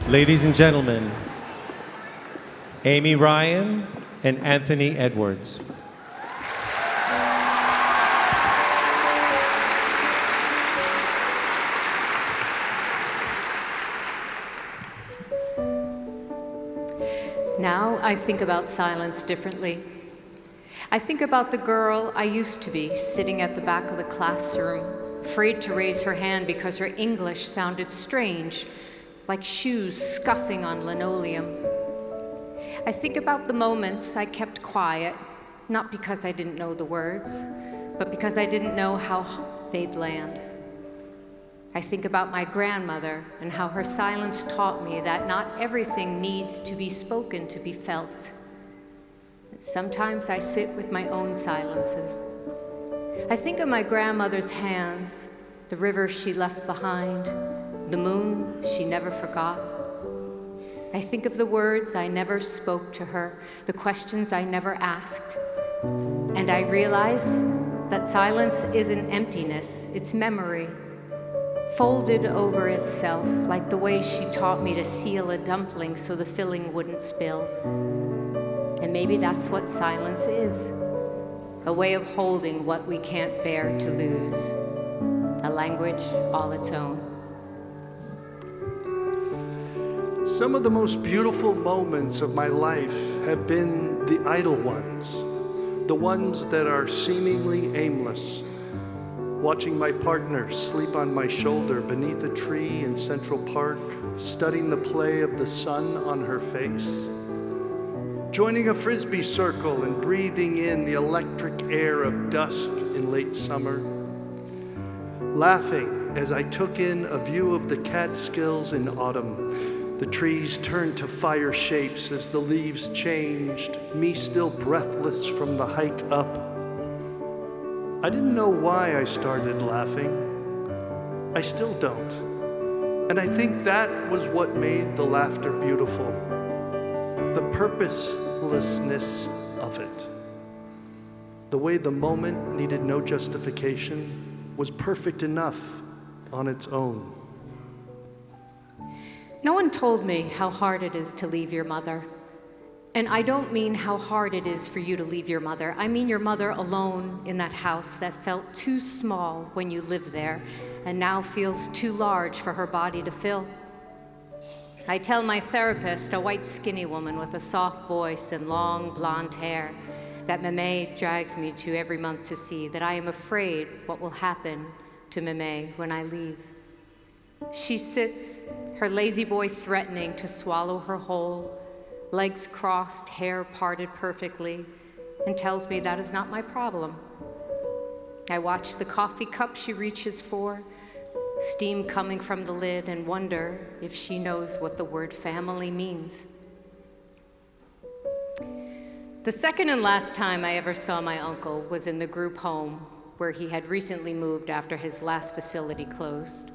Ladies and gentlemen, Amy Ryan and Anthony Edwards. Now I think about silence differently. I think about the girl I used to be, sitting at the back of the classroom, afraid to raise her hand because her English sounded strange, like shoes scuffing on linoleum. I think about the moments I kept quiet, not because I didn't know the words, but because I didn't know how they'd land. I think about my grandmother and how her silence taught me that not everything needs to be spoken to be felt. Sometimes I sit with my own silences. I think of my grandmother's hands, the river she left behind, the moon she never forgot. I think of the words I never spoke to her, the questions I never asked. And I realize that silence isn't emptiness, it's memory, folded over itself, like the way she taught me to seal a dumpling so the filling wouldn't spill. And maybe that's what silence is, a way of holding what we can't bear to lose, a language all its own. Some of the most beautiful moments of my life have been the idle ones, the ones that are seemingly aimless. Watching my partner sleep on my shoulder beneath a tree in Central Park, studying the play of the sun on her face. Joining a frisbee circle and breathing in the electric air of dusk in late summer. Laughing as I took in a view of the Catskills in autumn. The trees turned to fire shapes as the leaves changed, me still breathless from the hike up. I didn't know why I started laughing. I still don't. And I think that was what made the laughter beautiful. The purposelessness of it. The way the moment needed no justification was perfect enough on its own. No one told me how hard it is to leave your mother. And I don't mean how hard it is for you to leave your mother. I mean your mother alone in that house that felt too small when you lived there and now feels too large for her body to fill. I tell my therapist, a white skinny woman with a soft voice and long blonde hair, that Meme drags me to every month to see, that I am afraid what will happen to Meme when I leave. She sits, her lazy boy threatening to swallow her whole, legs crossed, hair parted perfectly, and tells me that is not my problem. I watch the coffee cup she reaches for, steam coming from the lid, and wonder if she knows what the word family means. The second and last time I ever saw my uncle was in the group home where he had recently moved after his last facility closed.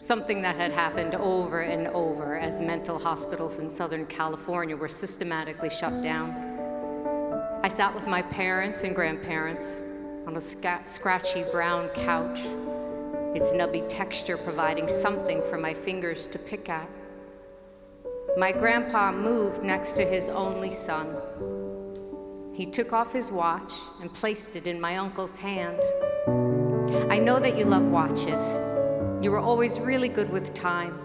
Something that had happened over and over as mental hospitals in Southern California were systematically shut down. I sat with my parents and grandparents on a scratchy brown couch, its nubby texture providing something for my fingers to pick at. My grandpa moved next to his only son. He took off his watch and placed it in my uncle's hand. I know that you love watches. You were always really good with time.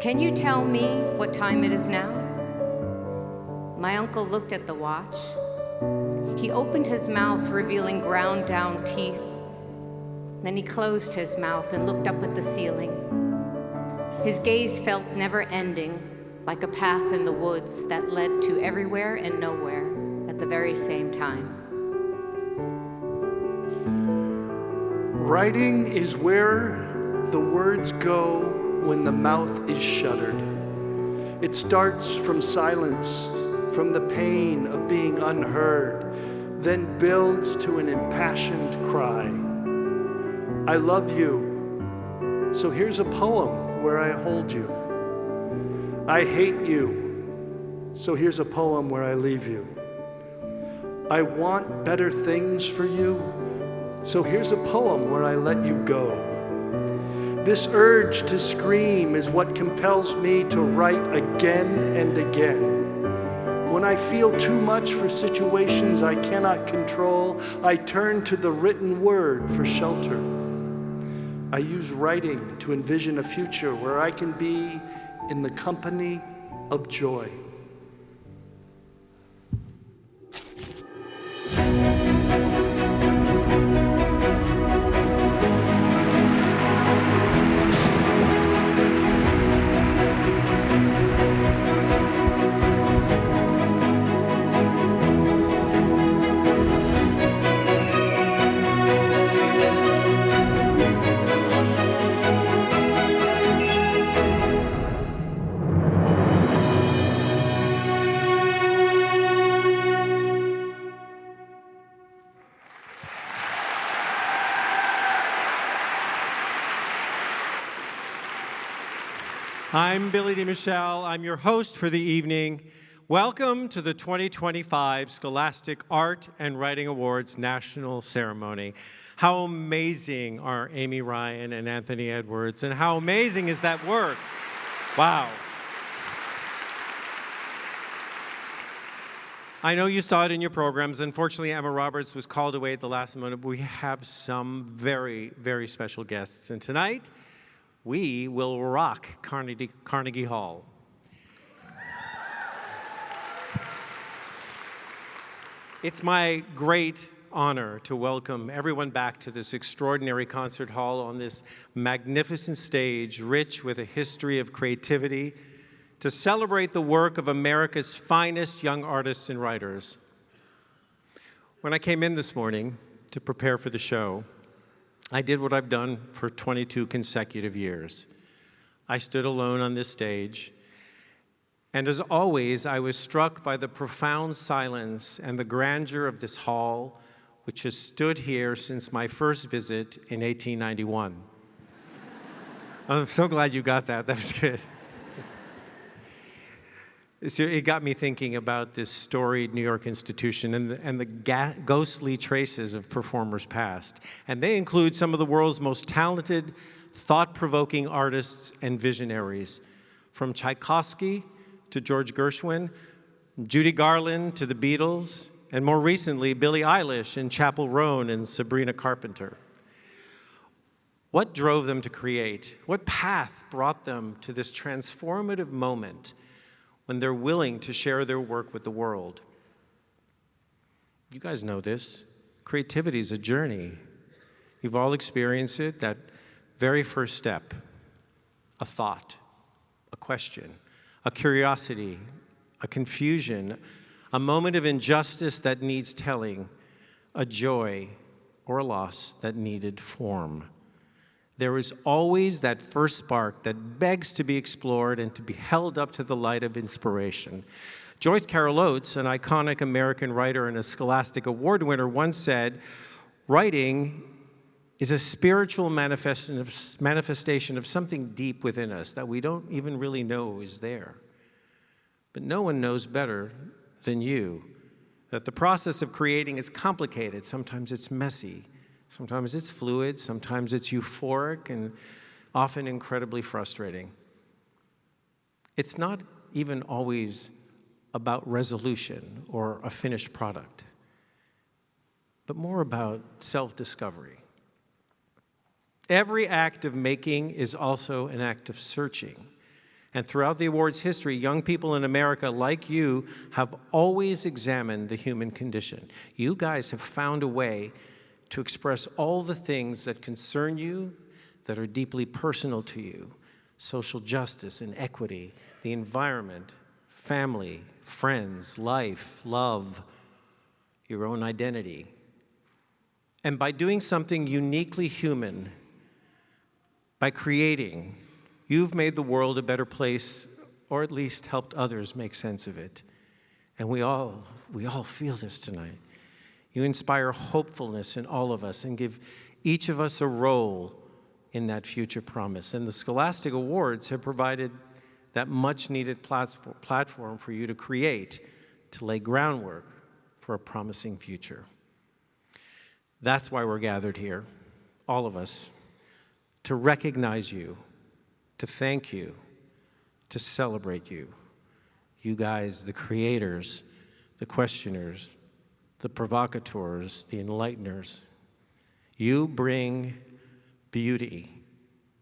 Can you tell me what time it is now? My uncle looked at the watch. He opened his mouth, revealing ground down teeth. Then he closed his mouth and looked up at the ceiling. His gaze felt never ending, like a path in the woods that led to everywhere and nowhere at the very same time. Writing is where the words go when the mouth is shuttered. It starts from silence, from the pain of being unheard, then builds to an impassioned cry. I love you, so here's a poem where I hold you. I hate you, so here's a poem where I leave you. I want better things for you, so here's a poem where I let you go. This urge to scream is what compels me to write again and again. When I feel too much for situations I cannot control, I turn to the written word for shelter. I use writing to envision a future where I can be in the company of joy. I'm Billy DeMichelle. I'm your host for the evening. Welcome to the 2025 Scholastic Art and Writing Awards National Ceremony. How amazing are Amy Ryan and Anthony Edwards, and how amazing is that work? Wow. I know you saw it in your programs. Unfortunately, Emma Roberts was called away at the last moment, but we have some very, very special guests. And tonight, we will rock Carnegie Hall. It's my great honor to welcome everyone back to this extraordinary concert hall on this magnificent stage, rich with a history of creativity, to celebrate the work of America's finest young artists and writers. When I came in this morning to prepare for the show, I did what I've done for 22 consecutive years. I stood alone on this stage, and as always, I was struck by the profound silence and the grandeur of this hall, which has stood here since my first visit in 1891. I'm so glad you got that. That was good. So it got me thinking about this storied New York institution and the ghostly traces of performers past. And they include some of the world's most talented, thought-provoking artists and visionaries, from Tchaikovsky to George Gershwin, Judy Garland to the Beatles, and more recently, Billie Eilish and Chappell Roan and Sabrina Carpenter. What drove them to create? What path brought them to this transformative moment when they're willing to share their work with the world? You guys know this. Creativity is a journey. You've all experienced it, that very first step, a thought, a question, a curiosity, a confusion, a moment of injustice that needs telling, a joy or a loss that needed form. There is always that first spark that begs to be explored and to be held up to the light of inspiration. Joyce Carol Oates, an iconic American writer and a Scholastic Award winner, once said, "Writing is a spiritual manifestation of something deep within us that we don't even really know is there. But no one knows better than you that the process of creating is complicated. Sometimes it's messy. Sometimes it's fluid, sometimes it's euphoric, and often incredibly frustrating. It's not even always about resolution or a finished product, but more about self-discovery. Every act of making is also an act of searching. And throughout the award's history, young people in America, like you, have always examined the human condition. You guys have found a way to express all the things that concern you, that are deeply personal to you: social justice and equity, the environment, family, friends, life, love, your own identity. And by doing something uniquely human, by creating, you've made the world a better place, or at least helped others make sense of it. And we all feel this tonight. You inspire hopefulness in all of us and give each of us a role in that future promise. And the Scholastic Awards have provided that much-needed platform for you to create, to lay groundwork for a promising future. That's why we're gathered here, all of us, to recognize you, to thank you, to celebrate you. You guys, the creators, the questioners, the provocateurs, the enlighteners. You bring beauty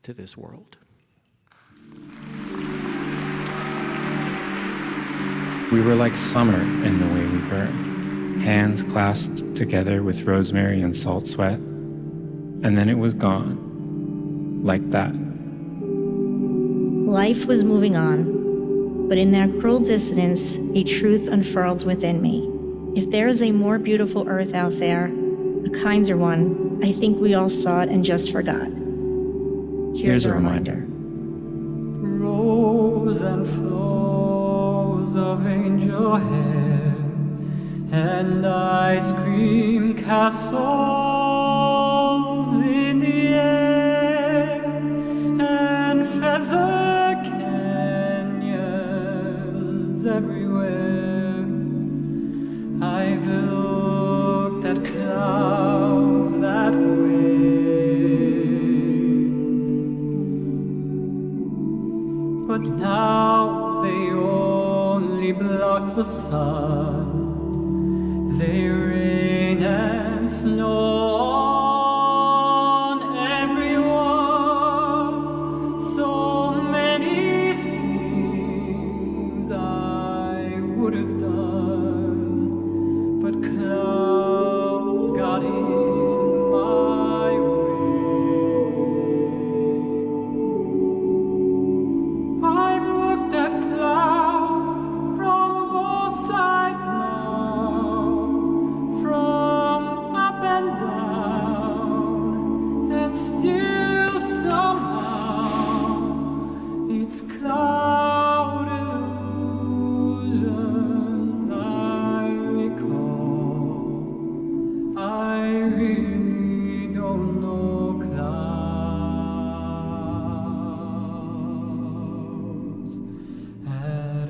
to this world. We were like summer in the way we burned, hands clasped together with rosemary and salt sweat, and then it was gone, like that. Life was moving on, but in that cruel dissonance, a truth unfurled within me. If there is a more beautiful earth out there, a kinder one, I think we all saw it and just forgot. Here's a reminder. Rose and flows of angel hair and ice cream castles in the air and feather canyons everywhere. I've looked at clouds that way, but now they only block the sun. They rain and snow on everyone. So many things I would have done, but clouds got in my way. I've looked at clouds from both sides now, from up and down, and still somehow it's cloud illusions I recall. I really don't know clouds at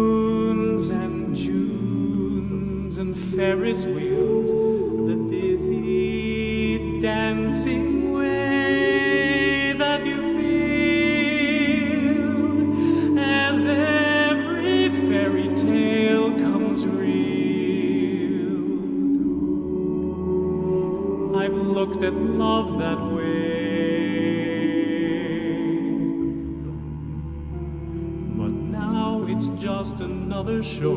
Moons and Junes and Ferris wheels, the dizzy dancing way that you feel as every fairy tale comes real. I've looked at love that way, but now it's just another show.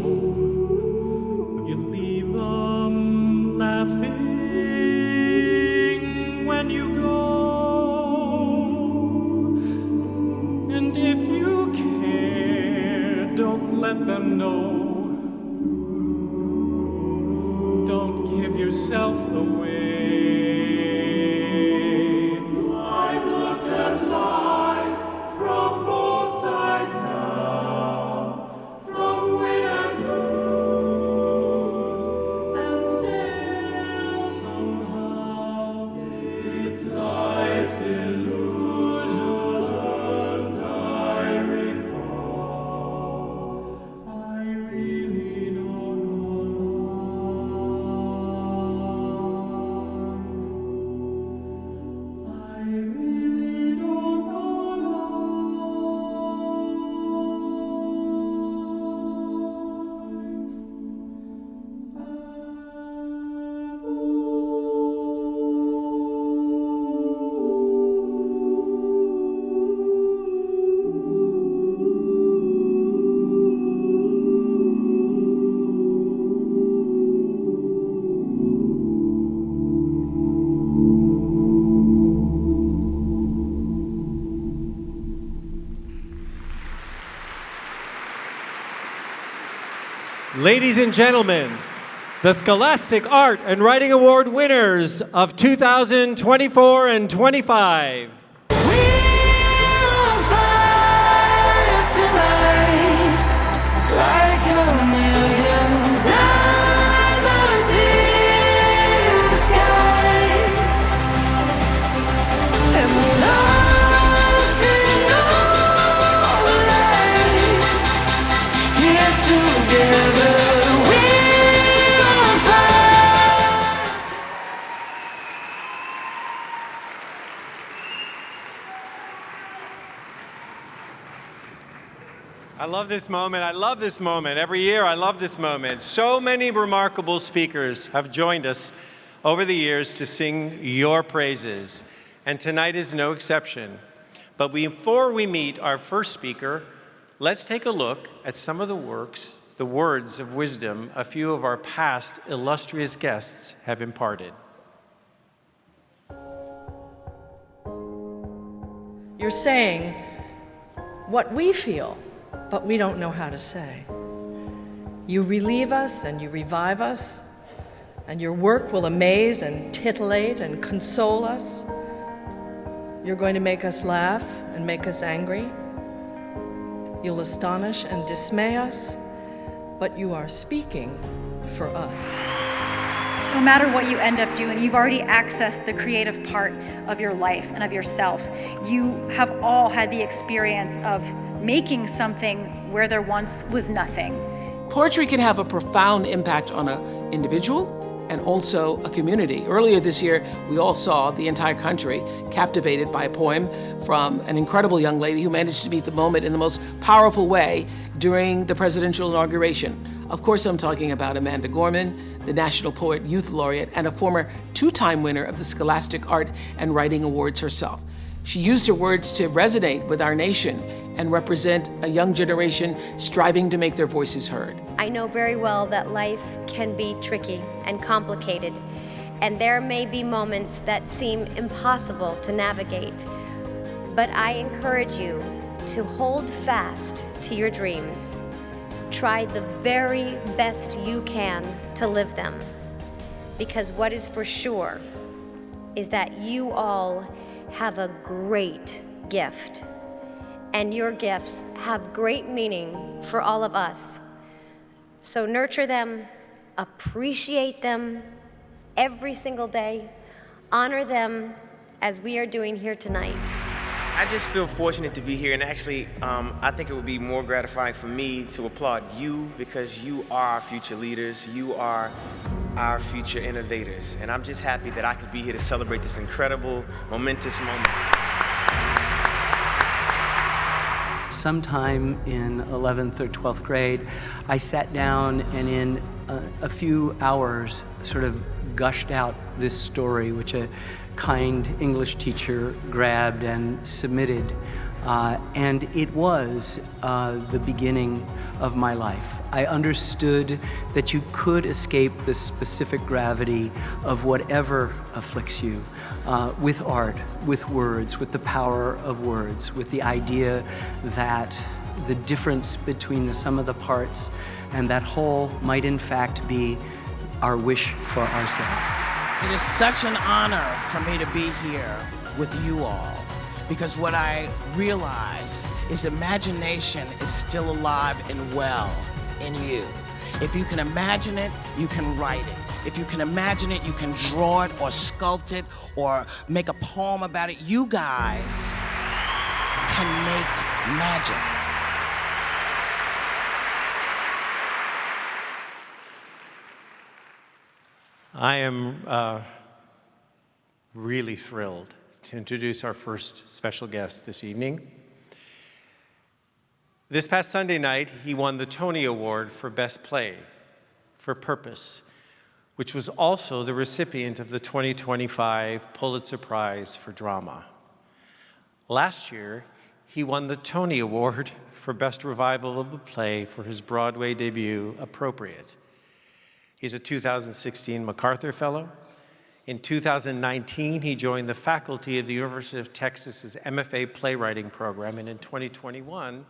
You leave 'em laughing when you go, and if you care, don't let them know. Don't give yourself away. I've looked at life from both sides now, from win and lose, and still somehow it's life's illusions I recall. I really don't know life. I really don't know Ladies and gentlemen, the Scholastic Art and Writing Award winners of 2024 and 25. And I love this moment. I love this moment. Every year, I love this moment. So many remarkable speakers have joined us over the years to sing your praises, and tonight is no exception. But before we meet our first speaker, let's take a look at some of the words of wisdom a few of our past illustrious guests have imparted. You're saying what we feel, but we don't know how to say. You relieve us and you revive us, and your work will amaze and titillate and console us. You're going to make us laugh and make us angry. You'll astonish and dismay us, but you are speaking for us. No matter what you end up doing, you've already accessed the creative part of your life and of yourself. You have all had the experience of making something where there once was nothing. Poetry can have a profound impact on an individual and also a community. Earlier this year, we all saw the entire country captivated by a poem from an incredible young lady who managed to meet the moment in the most powerful way during the presidential inauguration. Of course, I'm talking about Amanda Gorman, the National Poet Youth Laureate and a former two-time winner of the Scholastic Art and Writing Awards herself. She used her words to resonate with our nation and represent a young generation striving to make their voices heard. I know very well that life can be tricky and complicated, and there may be moments that seem impossible to navigate. But I encourage you to hold fast to your dreams. Try the very best you can to live them, because what is for sure is that you all have a great gift, and your gifts have great meaning for all of us. So nurture them, appreciate them every single day, honor them as we are doing here tonight. I just feel fortunate to be here, and actually, I think it would be more gratifying for me to applaud you, because you are our future leaders, you are our future innovators, and I'm just happy that I could be here to celebrate this incredible, momentous moment. Sometime in 11th or 12th grade, I sat down and in a few hours sort of gushed out this story, which a kind English teacher grabbed and submitted. And it was the beginning of my life. I understood that you could escape the specific gravity of whatever afflicts you with art, with words, with the power of words, with the idea that the difference between the sum of the parts and that whole might in fact be our wish for ourselves. It is such an honor for me to be here with you all, because what I realize is imagination is still alive and well in you. If you can imagine it, you can write it. If you can imagine it, you can draw it or sculpt it or make a poem about it. You guys can make magic. I am really thrilled to introduce our first special guest this evening. This past Sunday night, he won the Tony Award for Best Play for Purpose, which was also the recipient of the 2025 Pulitzer Prize for Drama. Last year, he won the Tony Award for Best Revival of a Play for his Broadway debut, Appropriate. He's a 2016 MacArthur Fellow. In 2019, he joined the faculty of the University of Texas's MFA Playwriting program, and in 2021,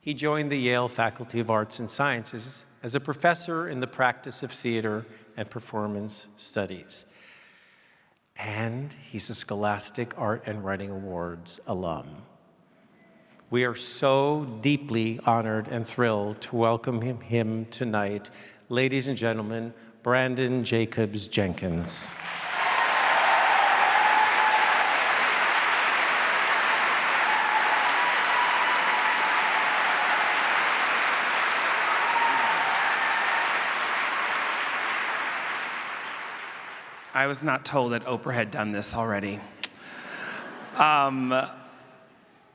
he joined the Yale Faculty of Arts and Sciences as a professor in the practice of theater and performance studies. And he's a Scholastic Art and Writing Awards alum. We are so deeply honored and thrilled to welcome him tonight. Ladies and gentlemen, Brandon Jacobs Jenkins. I was not told that Oprah had done this already.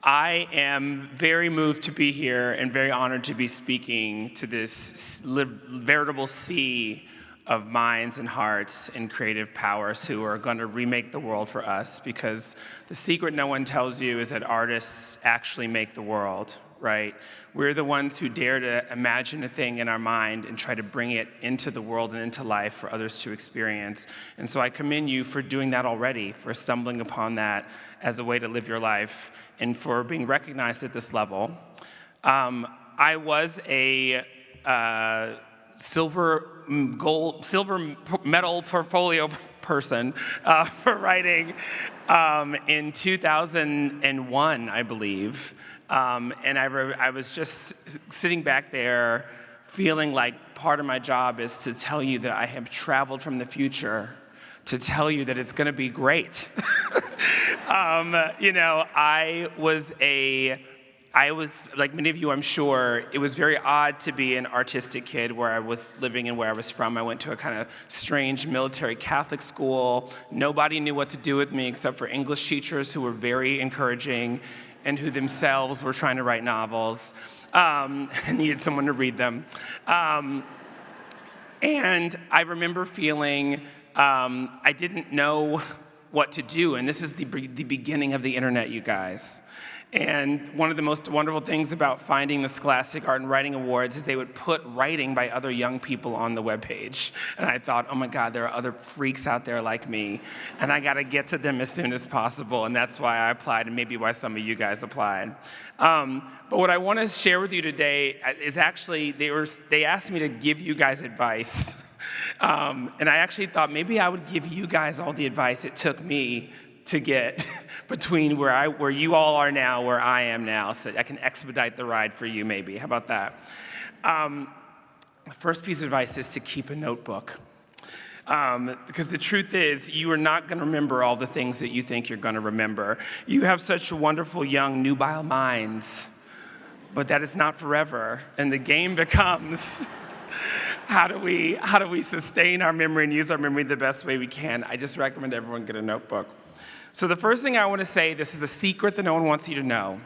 I am very moved to be here and very honored to be speaking to this veritable sea of minds and hearts and creative powers who are going to remake the world for us, because the secret no one tells you is that artists actually make the world, right? We're the ones who dare to imagine a thing in our mind and try to bring it into the world and into life for others to experience. And so I commend you for doing that already, for stumbling upon that as a way to live your life, and for being recognized at this level. I was a silver medal portfolio person for writing in 2001, I believe. And I was just sitting back there feeling like part of my job is to tell you that I have traveled from the future to tell you that it's going to be great. I was, like many of you, I'm sure, it was very odd to be an artistic kid where I was living and where I was from. I went to a kind of strange military Catholic school. Nobody knew what to do with me except for English teachers who were very encouraging and who themselves were trying to write novels and needed someone to read them. And I remember feeling I didn't know what to do. And this is the beginning of the internet, you guys. And one of the most wonderful things about finding the Scholastic Art and Writing Awards is they would put writing by other young people on the webpage. And I thought, oh my God, there are other freaks out there like me, and I gotta get to them as soon as possible. And that's why I applied, and maybe why some of you guys applied. But what I wanna share with you today is actually, they asked me to give you guys advice. And I actually thought maybe I would give you guys all the advice it took me to get between where you all are now, where I am now, so I can expedite the ride for you maybe. How about that? The first piece of advice is to keep a notebook. Because the truth is, you are not going to remember all the things that you think you're going to remember. You have such wonderful young nubile minds, but that is not forever. And the game becomes, how do we sustain our memory and use our memory the best way we can? I just recommend everyone get a notebook. So the first thing I want to say, this is a secret that no one wants you to know,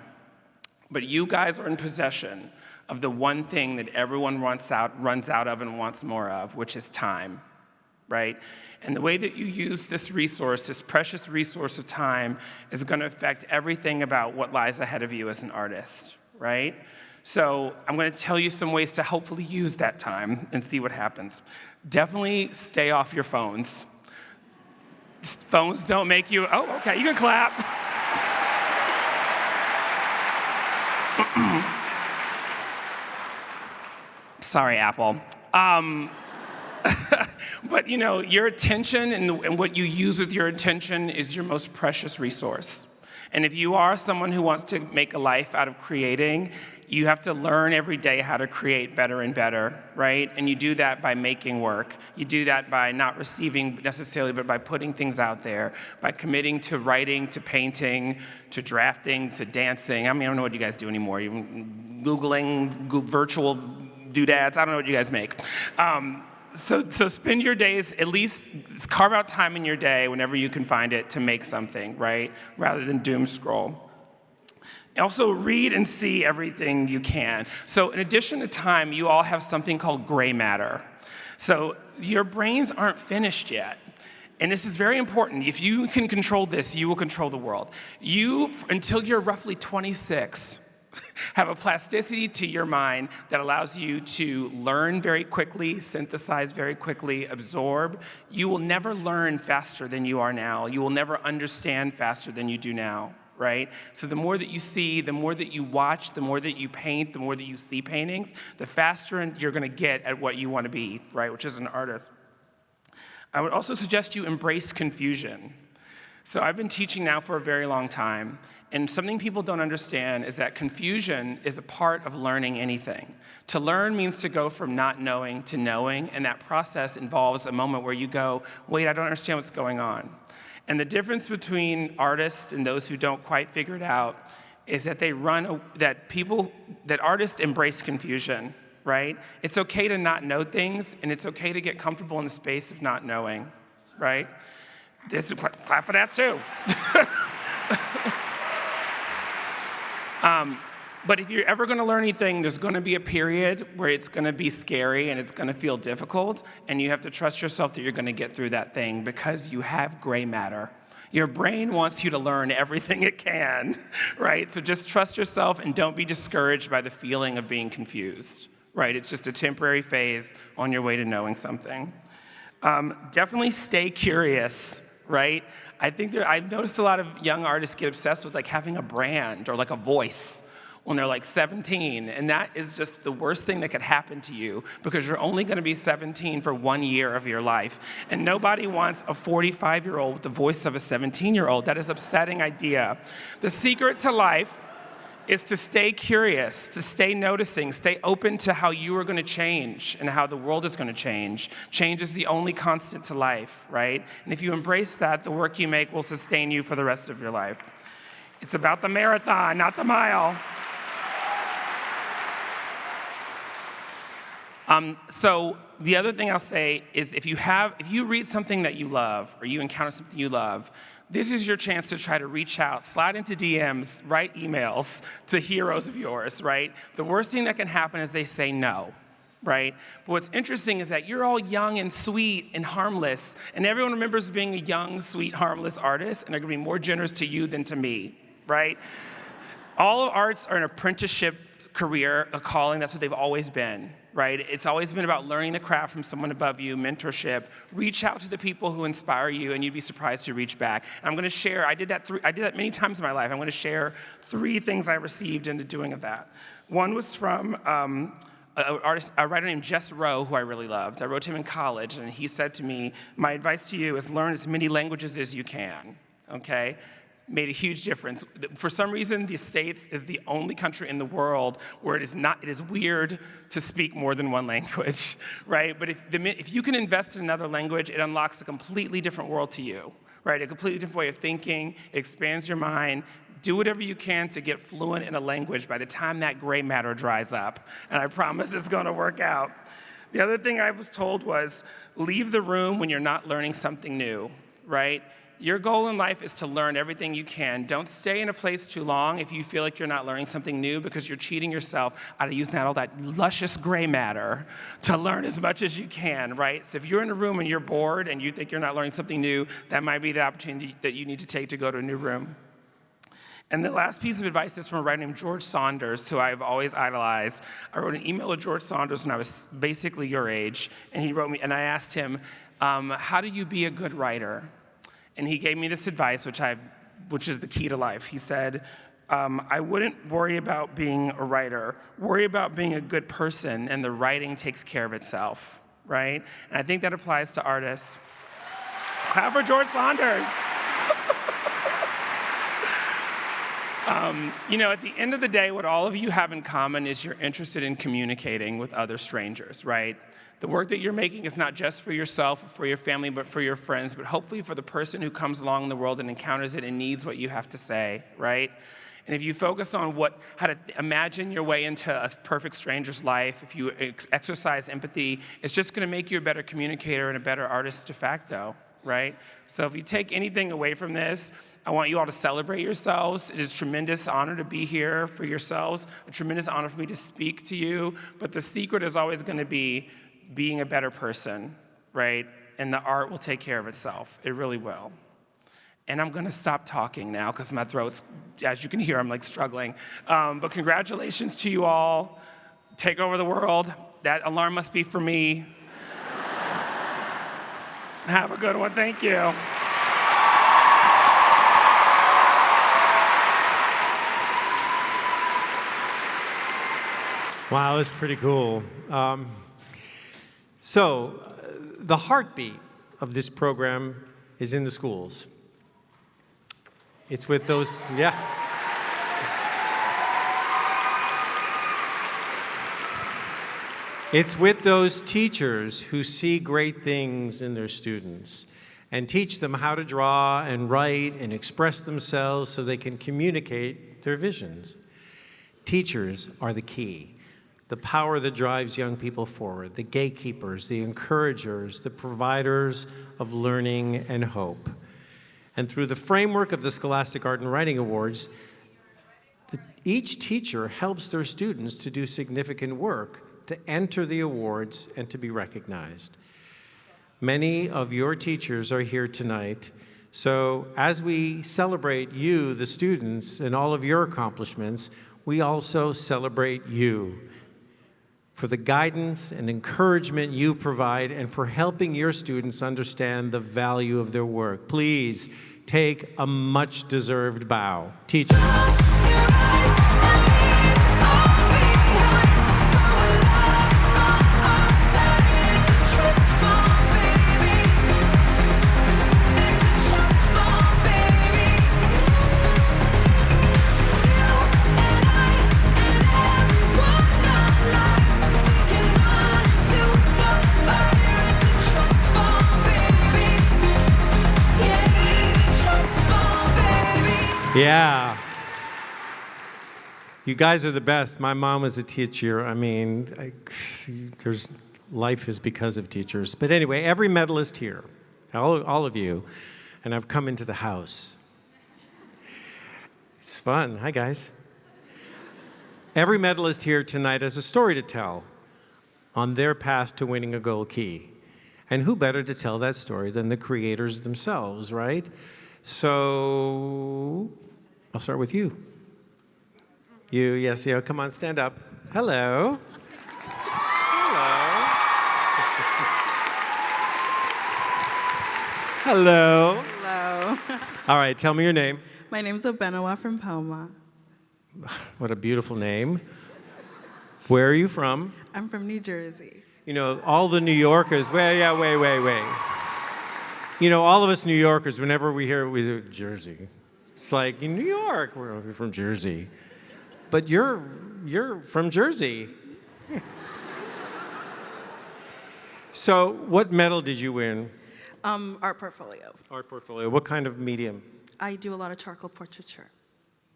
but you guys are in possession of the one thing that everyone runs out of and wants more of, which is time, right? And the way that you use this resource, this precious resource of time, is going to affect everything about what lies ahead of you as an artist, right? So I'm going to tell you some ways to hopefully use that time and see what happens. Definitely stay off your phones. Phones don't make you, oh, okay, you can clap. Sorry, Apple. But your attention and what you use with your attention is your most precious resource. And if you are someone who wants to make a life out of creating, you have to learn every day how to create better and better, right? And you do that by making work. You do that by not receiving necessarily, but by putting things out there, by committing to writing, to painting, to drafting, to dancing. I don't know what you guys do anymore. Even Googling virtual doodads. I don't know what you guys make. So spend your days, at least carve out time in your day whenever you can find it to make something, right? Rather than doom scroll. Also read and see everything you can. So in addition to time, you all have something called gray matter. So your brains aren't finished yet. And this is very important. If you can control this, you will control the world. You, until you're roughly 26, have a plasticity to your mind that allows you to learn very quickly, synthesize very quickly, absorb. You will never learn faster than you are now. You will never understand faster than you do now, right? So the more that you see, the more that you watch, the more that you paint, the more that you see paintings, the faster you're going to get at what you want to be, right, which is an artist. I would also suggest you embrace confusion. So I've been teaching now for a very long time, and something people don't understand is that confusion is a part of learning anything. To learn means to go from not knowing to knowing, and that process involves a moment where you go, wait, I don't understand what's going on. And the difference between artists and those who don't quite figure it out is that that artists embrace confusion, right? It's okay to not know things, and it's okay to get comfortable in the space of not knowing, right? Clap for that too. But if you're ever going to learn anything, there's going to be a period where it's going to be scary and it's going to feel difficult, and you have to trust yourself that you're going to get through that thing because you have gray matter. Your brain wants you to learn everything it can, right? So just trust yourself and don't be discouraged by the feeling of being confused, right? It's just a temporary phase on your way to knowing something. Definitely stay curious, right? I've noticed a lot of young artists get obsessed with like having a brand or like a voice when they're like 17, and that is just the worst thing that could happen to you because you're only going to be 17 for 1 year of your life, and nobody wants a 45-year-old with the voice of a 17-year-old. That is an upsetting idea. The secret to life is to stay curious, to stay noticing, stay open to how you are going to change and how the world is going to change. Change is the only constant to life, right? And if you embrace that, the work you make will sustain you for the rest of your life. It's about the marathon, not the mile. So the other thing I'll say is if you read something that you love or you encounter something you love, this is your chance to try to reach out, slide into DMs, write emails to heroes of yours, right? The worst thing that can happen is they say no, right? But what's interesting is that you're all young and sweet and harmless, and everyone remembers being a young, sweet, harmless artist, and they're gonna be more generous to you than to me, right? All of arts are an apprenticeship career, a calling. That's what they've always been, right? It's always been about learning the craft from someone above you, mentorship. Reach out to the people who inspire you, and you'd be surprised to reach back. And I'm going to share. I did that many times in my life. I'm going to share 3 things I received in the doing of that. One was from a writer named Jess Rowe, who I really loved. I wrote to him in college, and he said to me, "My advice to you is learn as many languages as you can." Okay. Made a huge difference. For some reason, the States is the only country in the world where it is weird to speak more than one language, right? But if you can invest in another language, it unlocks a completely different world to you, right? A completely different way of thinking, it expands your mind. Do whatever you can to get fluent in a language by the time that gray matter dries up, and I promise it's gonna work out. The other thing I was told was leave the room when you're not learning something new, right? Your goal in life is to learn everything you can. Don't stay in a place too long if you feel like you're not learning something new because you're cheating yourself out of using all that luscious gray matter to learn as much as you can, right? So if you're in a room and you're bored and you think you're not learning something new, that might be the opportunity that you need to take to go to a new room. And the last piece of advice is from a writer named George Saunders, who I've always idolized. I wrote an email to George Saunders when I was basically your age, and he wrote me, and I asked him, how do you be a good writer? And he gave me this advice, which is the key to life. He said, I wouldn't worry about being a writer. Worry about being a good person, and the writing takes care of itself, right? And I think that applies to artists. Clap for George Saunders. At the end of the day, what all of you have in common is you're interested in communicating with other strangers, right? The work that you're making is not just for yourself or for your family, but for your friends, but hopefully for the person who comes along in the world and encounters it and needs what you have to say, right? And if you focus on how to imagine your way into a perfect stranger's life, if you exercise empathy, it's just gonna make you a better communicator and a better artist de facto, right? So if you take anything away from this, I want you all to celebrate yourselves. It is a tremendous honor to be here for yourselves, a tremendous honor for me to speak to you, but the secret is always gonna be being a better person, right? And the art will take care of itself. It really will. And I'm gonna stop talking now because my throat's, as you can hear, I'm like struggling. But congratulations to you all. Take over the world. That alarm must be for me. Have a good one, thank you. Wow, that's pretty cool. So, the heartbeat of this program is in the schools. It's with those, yeah. It's with those teachers who see great things in their students and teach them how to draw and write and express themselves so they can communicate their visions. Teachers are the key. The power that drives young people forward, the gatekeepers, the encouragers, the providers of learning and hope. And through the framework of the Scholastic Art and Writing Awards, Each teacher helps their students to do significant work, to enter the awards, and to be recognized. Many of your teachers are here tonight, so as we celebrate you, the students, and all of your accomplishments, we also celebrate you for the guidance and encouragement you provide and for helping your students understand the value of their work. Please take a much-deserved bow. Teachers. Yeah. You guys are the best. My mom was a teacher. I mean, life is because of teachers. But anyway, every medalist here, all of you, and I've come into the house. It's fun. Hi, guys. Every medalist here tonight has a story to tell on their path to winning a gold key. And who better to tell that story than the creators themselves, right? So I'll start with you. You, yes, yeah, come on, stand up. Hello. Hello. Hello. All right, tell me your name. My name's Obenawa from Palma. What a beautiful name. Where are you from? I'm from New Jersey. You know, all the New Yorkers, wait. You know, all of us New Yorkers, whenever we hear Jersey, it's like, in New York, we're from Jersey. But you're from Jersey. So what medal did you win? Art portfolio. Art portfolio. What kind of medium? I do a lot of charcoal portraiture.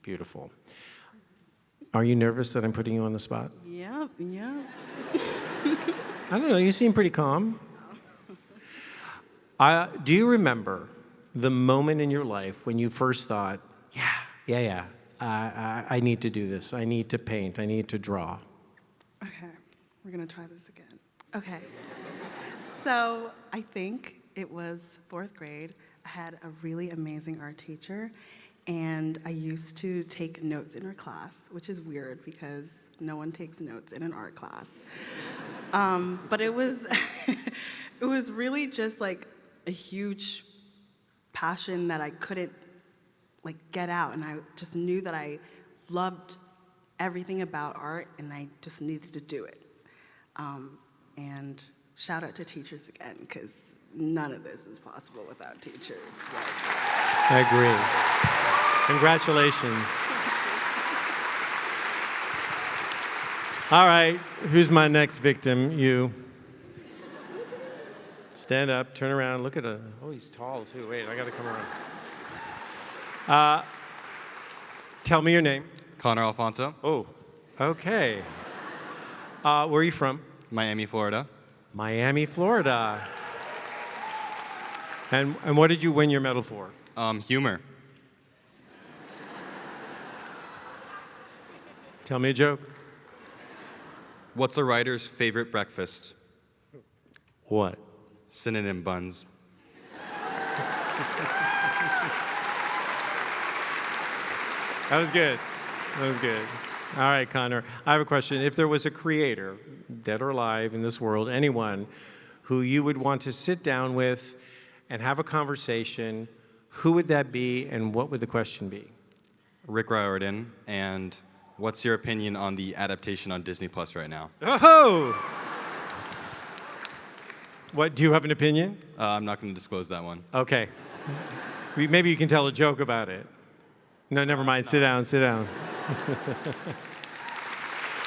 Beautiful. Are you nervous that I'm putting you on the spot? Yeah. I don't know, you seem pretty calm. Do you remember the moment in your life when you first thought, I need to do this. I need to paint. I need to draw. Okay, we're gonna try this again. Okay, so I think it was 4th grade. I had a really amazing art teacher, and I used to take notes in her class, which is weird because no one takes notes in an art class. But it was, it was really just like a huge passion that I couldn't get out, and I just knew that I loved everything about art, and I just needed to do it. And shout out to teachers again, because none of this is possible without teachers. I agree. Congratulations. All right, who's my next victim? You. Stand up, turn around, look at oh, he's tall too. Wait, I gotta come around. Tell me your name. Connor Alfonso. Oh, okay. Where are you from? Miami, Florida. Miami, Florida. And what did you win your medal for? Humor. Tell me a joke. What's a writer's favorite breakfast? What? Synonym buns. That was good. That was good. All right, Connor. I have a question. If there was a creator, dead or alive in this world, anyone, who you would want to sit down with and have a conversation, who would that be and what would the question be? Rick Riordan. And what's your opinion on the adaptation on Disney Plus right now? Oh! What, do you have an opinion? I'm not going to disclose that one. Okay. Maybe you can tell a joke about it. No, never mind. Sit down, sit down.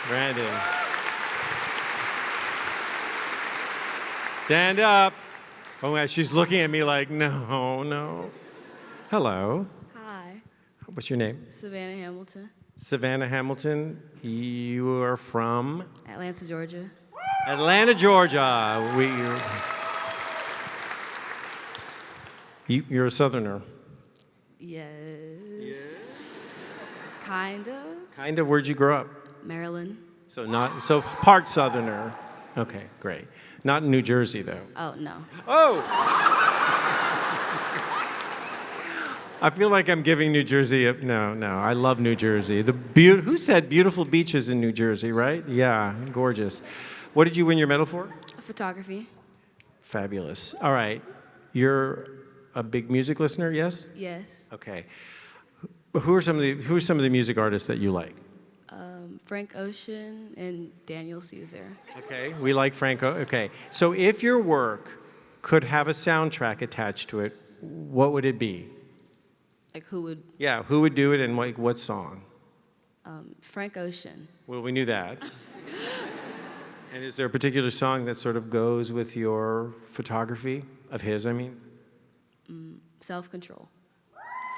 Brandon. Stand up. Oh, yeah, she's looking at me like, no. Hello. Hi. What's your name? Savannah Hamilton. Savannah Hamilton. You are from? Atlanta, Georgia. Atlanta, Georgia. You're a Southerner. Yes. Kind of. Kind of. Where'd you grow up? Maryland. So part Southerner. Okay, great. Not in New Jersey, though. Oh, no. Oh! I feel like I'm giving New Jersey no. I love New Jersey. Who said beautiful beaches in New Jersey, right? Yeah, gorgeous. What did you win your medal for? Photography. Fabulous. All right. You're a big music listener, yes? Yes. Okay. Who are some of the music artists that you like? Frank Ocean and Daniel Caesar. Okay, we like Franco. Okay, so if your work could have a soundtrack attached to it, what would it be? Like who would? Yeah, who would do it and like what song? Frank Ocean. Well, we knew that. And is there a particular song that sort of goes with your photography of his, I mean? Self-Control.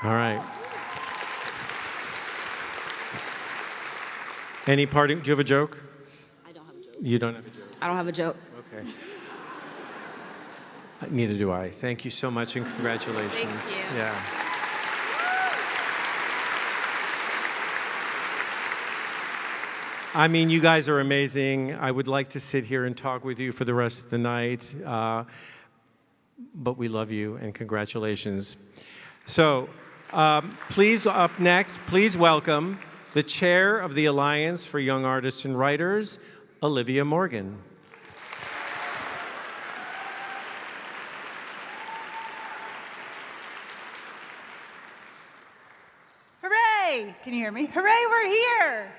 All right. Any parting? Do you have a joke? I don't have a joke. You don't have a joke? I don't have a joke. Okay. Neither do I. Thank you so much and congratulations. Thank you. Yeah. I mean, you guys are amazing. I would like to sit here and talk with you for the rest of the night, but we love you and congratulations. So, please, up next, please welcome the chair of the Alliance for Young Artists and Writers, Olivia Morgan. Hooray! Can you hear me? Hooray, we're here!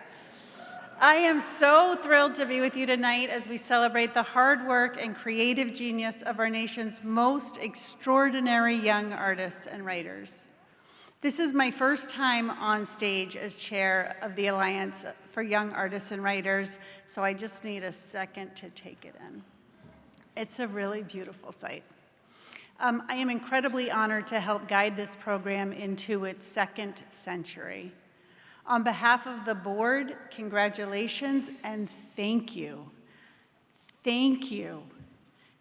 I am so thrilled to be with you tonight as we celebrate the hard work and creative genius of our nation's most extraordinary young artists and writers. This is my first time on stage as chair of the Alliance for Young Artists and Writers, so I just need a second to take it in. It's a really beautiful sight. I am incredibly honored to help guide this program into its second century. On behalf of the board, congratulations and thank you. Thank you.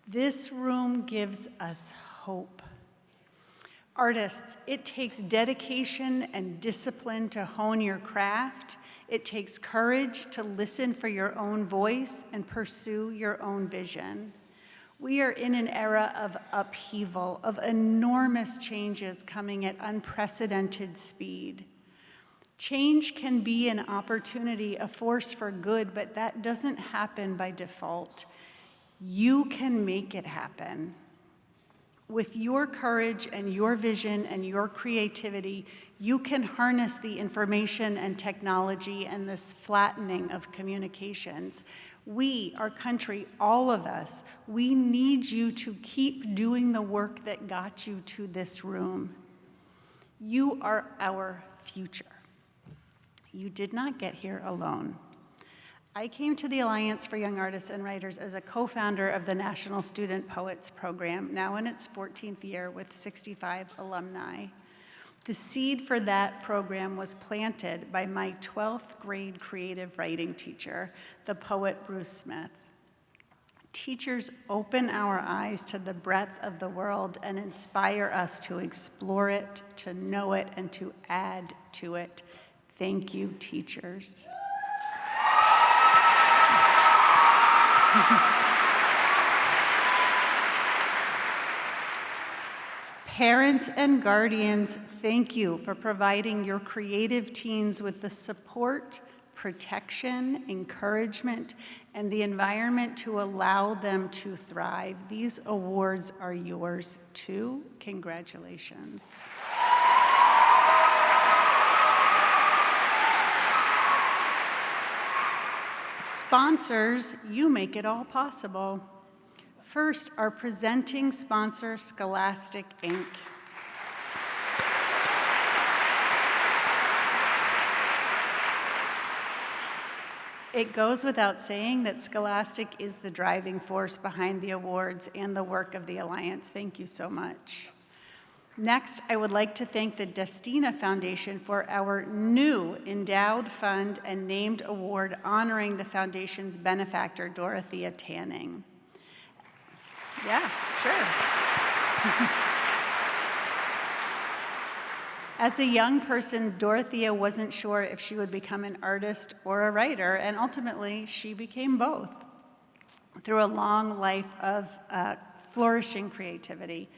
This room gives us hope. Artists, it takes dedication and discipline to hone your craft. It takes courage to listen for your own voice and pursue your own vision. We are in an era of upheaval, of enormous changes coming at unprecedented speed. Change can be an opportunity, a force for good, but that doesn't happen by default. You can make it happen. With your courage and your vision and your creativity, you can harness the information and technology and this flattening of communications. We, our country, all of us, we need you to keep doing the work that got you to this room. You are our future. You did not get here alone. I came to the Alliance for Young Artists and Writers as a co-founder of the National Student Poets Program, now in its 14th year with 65 alumni. The seed for that program was planted by my 12th grade creative writing teacher, the poet Bruce Smith. Teachers open our eyes to the breadth of the world and inspire us to explore it, to know it, and to add to it. Thank you, teachers. Parents and guardians, thank you for providing your creative teens with the support, protection, encouragement, and the environment to allow them to thrive. These awards are yours too. Congratulations. Sponsors, you make it all possible. First, our presenting sponsor, Scholastic, Inc. It goes without saying that Scholastic is the driving force behind the awards and the work of the Alliance. Thank you so much. Next, I would like to thank the Destina Foundation for our new endowed fund and named award honoring the foundation's benefactor, Dorothea Tanning. Yeah, sure. As a young person, Dorothea wasn't sure if she would become an artist or a writer, and ultimately she became both. Through a long life of flourishing creativity,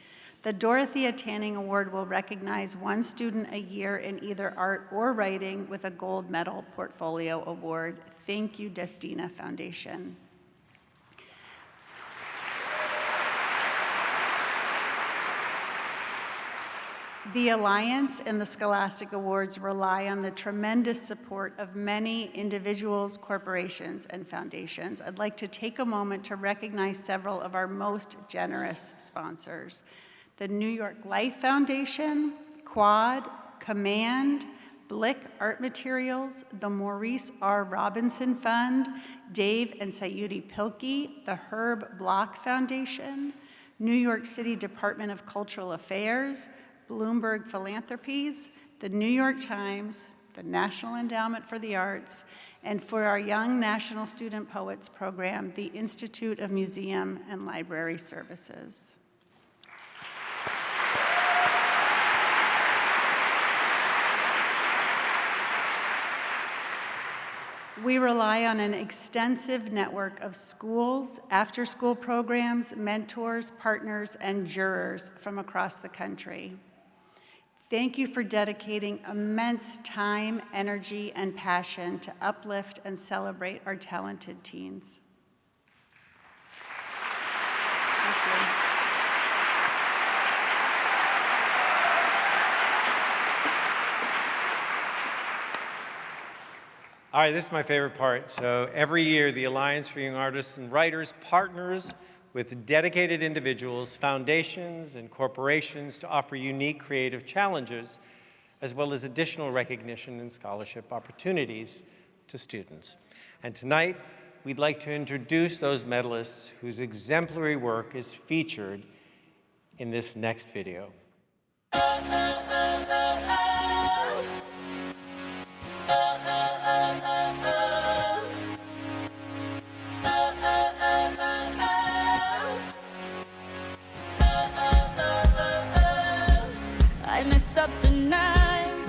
the Dorothea Tanning Award will recognize one student a year in either art or writing with a gold medal portfolio award. Thank you, Destina Foundation. The Alliance and the Scholastic Awards rely on the tremendous support of many individuals, corporations, and foundations. I'd like to take a moment to recognize several of our most generous sponsors: the New York Life Foundation, Quad, Command, Blick Art Materials, the Maurice R. Robinson Fund, Dave and Sayuri Pilkey, the Herb Block Foundation, New York City Department of Cultural Affairs, Bloomberg Philanthropies, the New York Times, the National Endowment for the Arts, and for our Young National Student Poets program, the Institute of Museum and Library Services. We rely on an extensive network of schools, after-school programs, mentors, partners, and jurors from across the country. Thank you for dedicating immense time, energy, and passion to uplift and celebrate our talented teens. Thank you. All right, this is my favorite part. So every year, the Alliance for Young Artists and Writers partners with dedicated individuals, foundations, and corporations to offer unique creative challenges, as well as additional recognition and scholarship opportunities to students. And tonight, we'd like to introduce those medalists whose exemplary work is featured in this next video. I messed up tonight.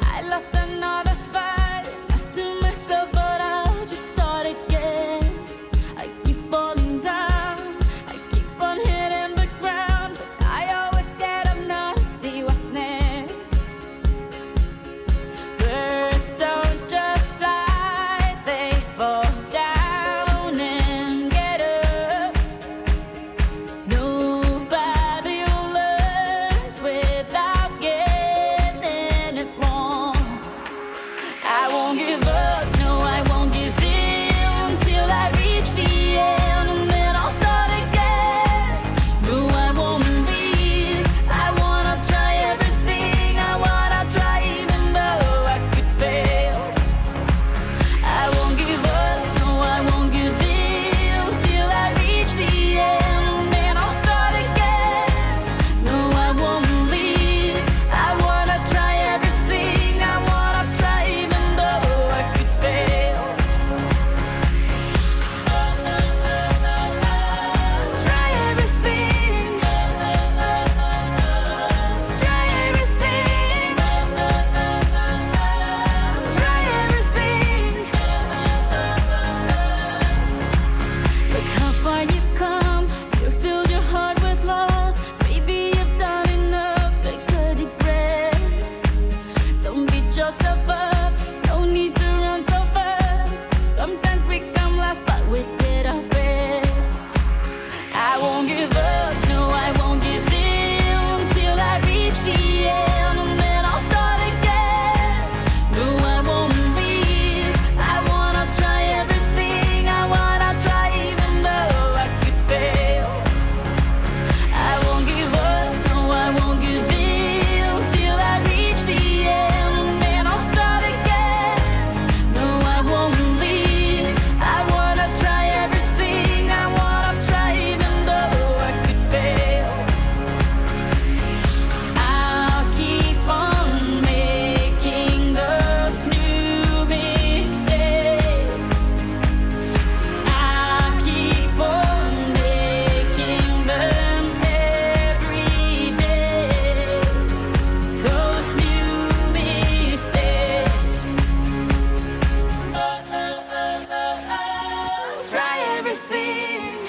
I lost another fight. Lost to myself, but I'll just start again. I keep falling down. I keep on hitting the ground, but I always get up now to see what's next. everything.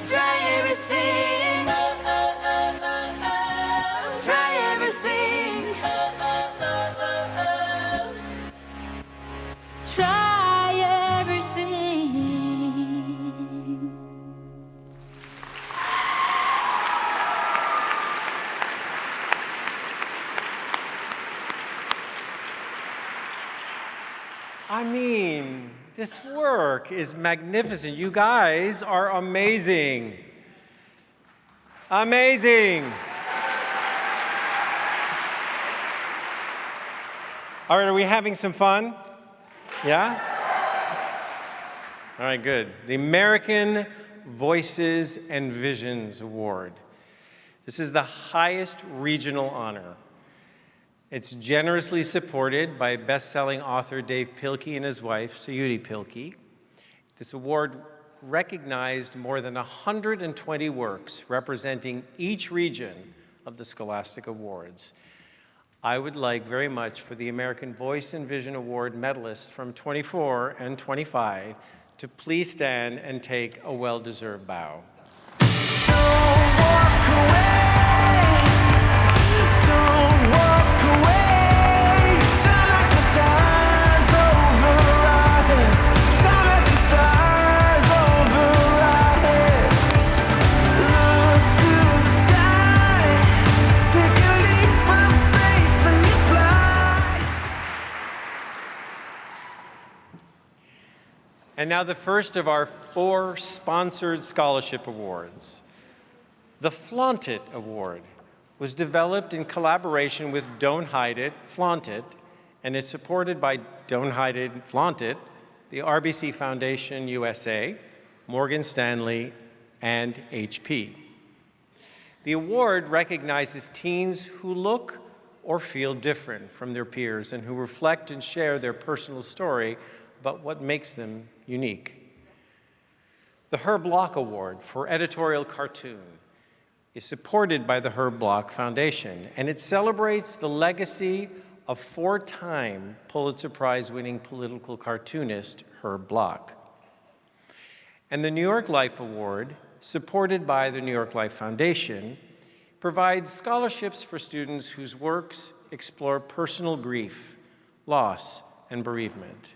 Try everything. Try everything. Try everything. I mean, this work is magnificent. You guys are amazing. Amazing. All right, are we having some fun? Yeah? All right, good. The American Voices and Visions Award. This is the highest regional honor. It's generously supported by best-selling author Dave Pilkey and his wife, Sayuri Pilkey. This award recognized more than 120 works representing each region of the Scholastic Awards. I would like very much for the American Voice and Vision Award medalists from 24 and 25 to please stand and take a well-deserved bow. And now the first of our 4 sponsored scholarship awards. The Flaunt It Award was developed in collaboration with Don't Hide It, Flaunt It, and is supported by Don't Hide It, Flaunt It, the RBC Foundation USA, Morgan Stanley, and HP. The award recognizes teens who look or feel different from their peers and who reflect and share their personal story about what makes them unique. The Herb Block Award for Editorial Cartoon is supported by the Herb Block Foundation, and it celebrates the legacy of 4-time Pulitzer Prize-winning political cartoonist Herb Block. And the New York Life Award, supported by the New York Life Foundation, provides scholarships for students whose works explore personal grief, loss, and bereavement.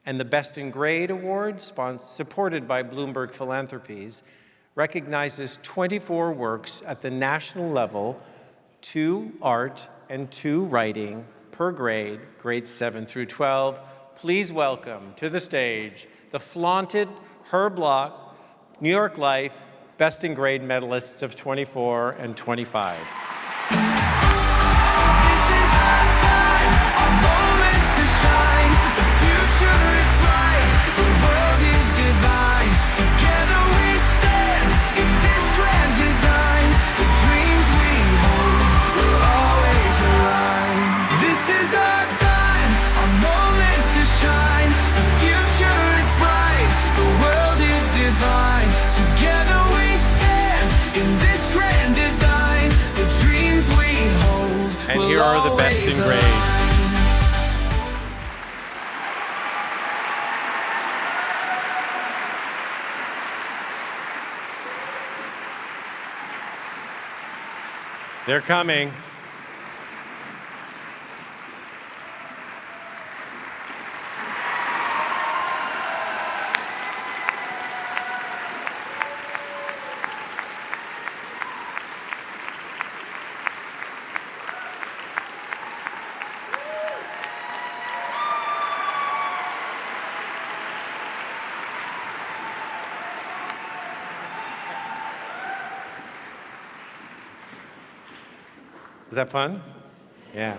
And the Best in Grade Award, supported by Bloomberg Philanthropies, recognizes 24 works at the national level, 2 art and 2 writing per grade, grades 7 through 12. Please welcome to the stage the flaunted Herb Block, New York Life, Best in Grade medalists of 24 and 25. And here are the Best in Grade. They're coming. Is that fun? Yeah.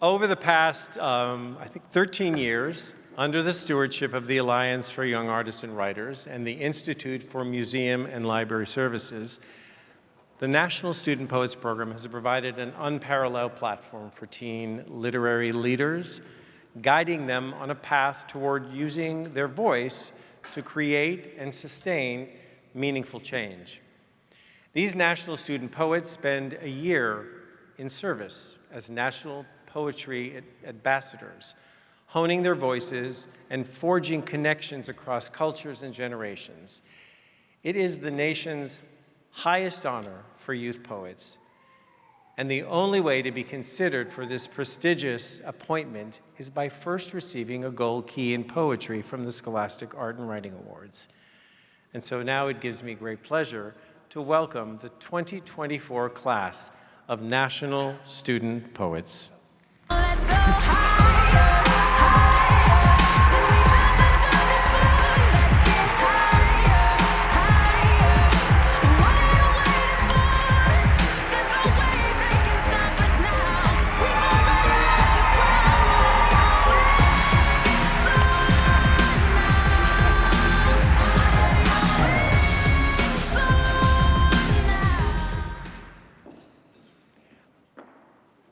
Over the past, I think 13 years, under the stewardship of the Alliance for Young Artists and Writers and the Institute for Museum and Library Services, the National Student Poets Program has provided an unparalleled platform for teen literary leaders, guiding them on a path toward using their voice to create and sustain meaningful change. These National Student Poets spend a year in service as National Poetry Ambassadors, honing their voices and forging connections across cultures and generations. It is the nation's highest honor for youth poets, and the only way to be considered for this prestigious appointment is by first receiving a gold key in poetry from the Scholastic Art and Writing Awards. And so now it gives me great pleasure to welcome the 2024 class of National Student Poets. Let's go higher, higher than we've ever gone before. Let's get higher, higher. What are you waiting for? There's no way they can stop us now. We've already left the ground. Let your wings soar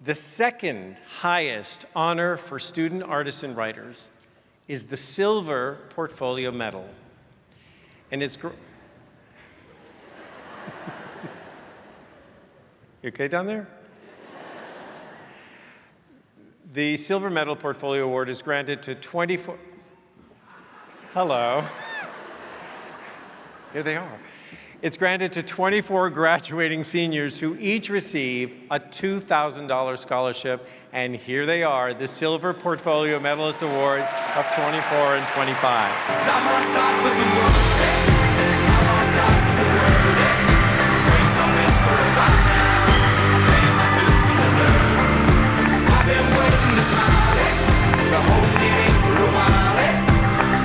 The second highest honor for student artists and writers is the Silver Portfolio Medal. And it's you okay down there? The Silver Medal Portfolio Award is granted to 24. Hello. Here they are. It's granted to 24 graduating seniors who each receive a $2,000 scholarship, and here they are, the Silver Portfolio Medalist Award of 24 and 25. I'm on top of the world, I'm on top of the world, ain't no whisper about now, paying my dues to deserve. I've been waiting to smile, to hold it in for a while,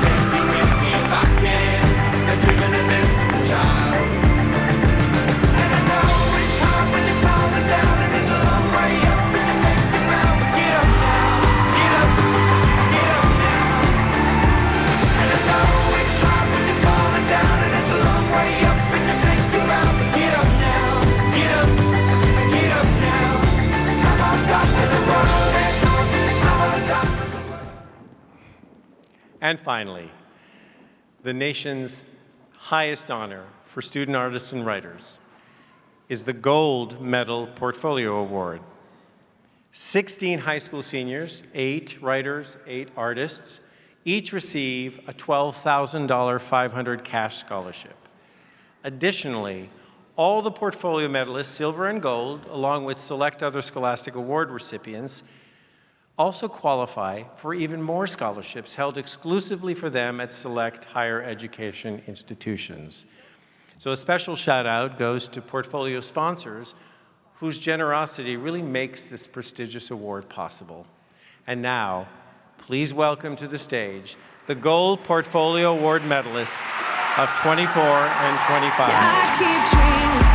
take me with me if I can, been dreaming of this since a child. And I know it's hard when you're falling down, and it's a long way up when you make the ground, but get up now, get up now. And I know it's hard when you're falling down, and it's a long way up when you make the ground, but get up now, get up now. 'Cause I'm on top of the world, I'm on top of the world. And finally, the nation's highest honor for student artists and writers is the Gold Medal Portfolio Award. 16 high school seniors, 8 writers, 8 artists, each receive a $12,000 500 cash scholarship. Additionally, all the portfolio medalists, silver and gold, along with select other Scholastic Award recipients, also qualify for even more scholarships held exclusively for them at select higher education institutions. So a special shout out goes to portfolio sponsors whose generosity really makes this prestigious award possible. And now, please welcome to the stage the Gold Portfolio Award medalists of 24 and 25. I keep dreaming,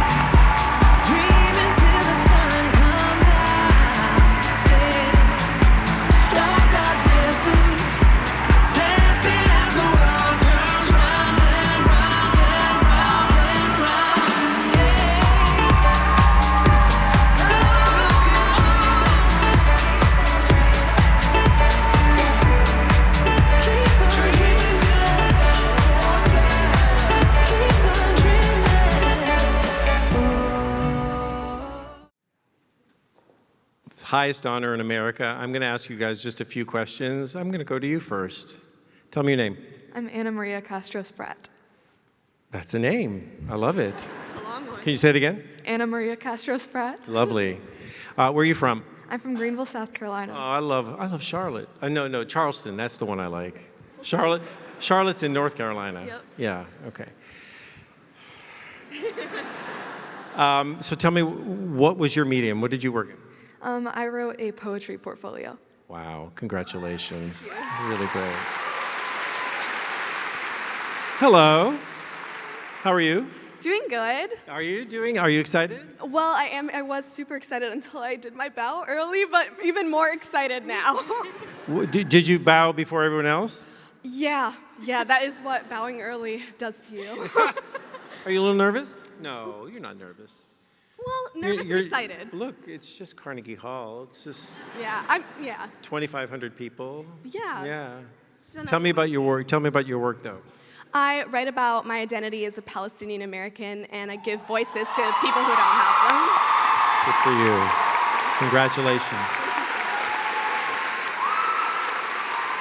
dreaming till the sun comes out. Stars are dancing, dancing as the world turns round and round and round and round. Highest honor in America. I'm going to ask you guys just a few questions. I'm going to go to you first. Tell me your name. I'm Anna Maria Castro Spratt. That's a name. I love it. It's a long one. Can you say it again? Anna Maria Castro Spratt. Lovely. Where are you from? I'm from Greenville, South Carolina. Oh, I love Charlotte. No, Charleston. That's the one I like. Charlotte's in North Carolina. Yep. Yeah. Okay. So tell me, what was your medium? What did you work in? I wrote a poetry portfolio. Wow, congratulations. Really great. Hello. How are you? Doing good. Are you excited? Well, I am. I was super excited until I did my bow early, but even more excited now. Did you bow before everyone else? Yeah, that is what bowing early does to you. Are you a little nervous? No, you're not nervous. Well, nervous and excited. Look, it's just Carnegie Hall. It's just Yeah. 2,500 people. Yeah. Yeah. So Tell me about your work. Tell me about your work, though. I write about my identity as a Palestinian American, and I give voices to people who don't have them. Good for you. Congratulations.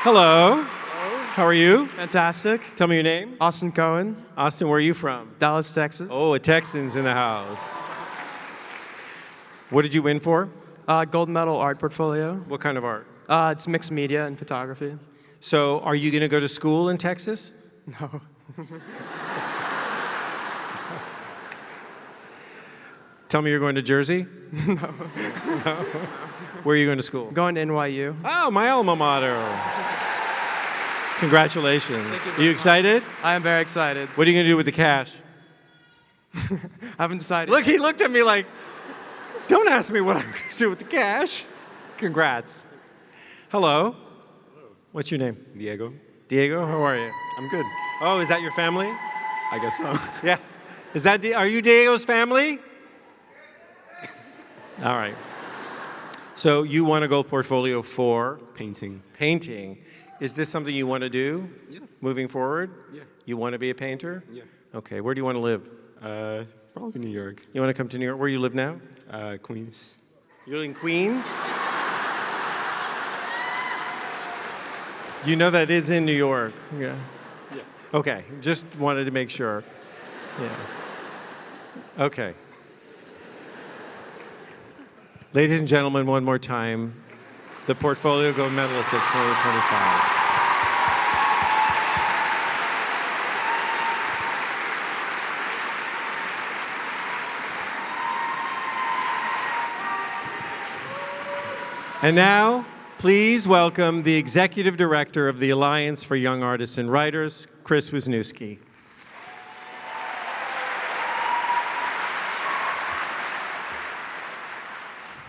Hello. How are you? Fantastic. Tell me your name. Austin Cohen. Austin, where are you from? Dallas, Texas. Oh, a Texan's in the house. What did you win for? Gold medal art portfolio. What kind of art? It's mixed media and photography. So, are you going to go to school in Texas? No. Tell me you're going to Jersey? No. No? Where are you going to school? Going to NYU. Oh, my alma mater. Congratulations. Are you excited? I am very excited. What are you going to do with the cash? I haven't decided. Look, he looked at me like, don't ask me what I'm going to do with the cash. Congrats. Hello. What's your name? Diego. Diego, how are you? I'm good. Oh, is that your family? I guess so. Yeah. Are you Diego's family? All right. So you won a gold portfolio for? Painting. Painting. Is this something you want to do? Yeah. Moving forward? Yeah. You want to be a painter? Yeah. Okay. Where do you want to live? Probably New York. You want to come to New York? Where do you live now? Queens. You're in Queens? You know that is in New York. Yeah. Yeah. Okay. Just wanted to make sure. Yeah. Okay. Ladies and gentlemen, one more time, the Portfolio Gold Medalist of 2025. And now, please welcome the Executive Director of the Alliance for Young Artists and Writers, Chris Wisniewski.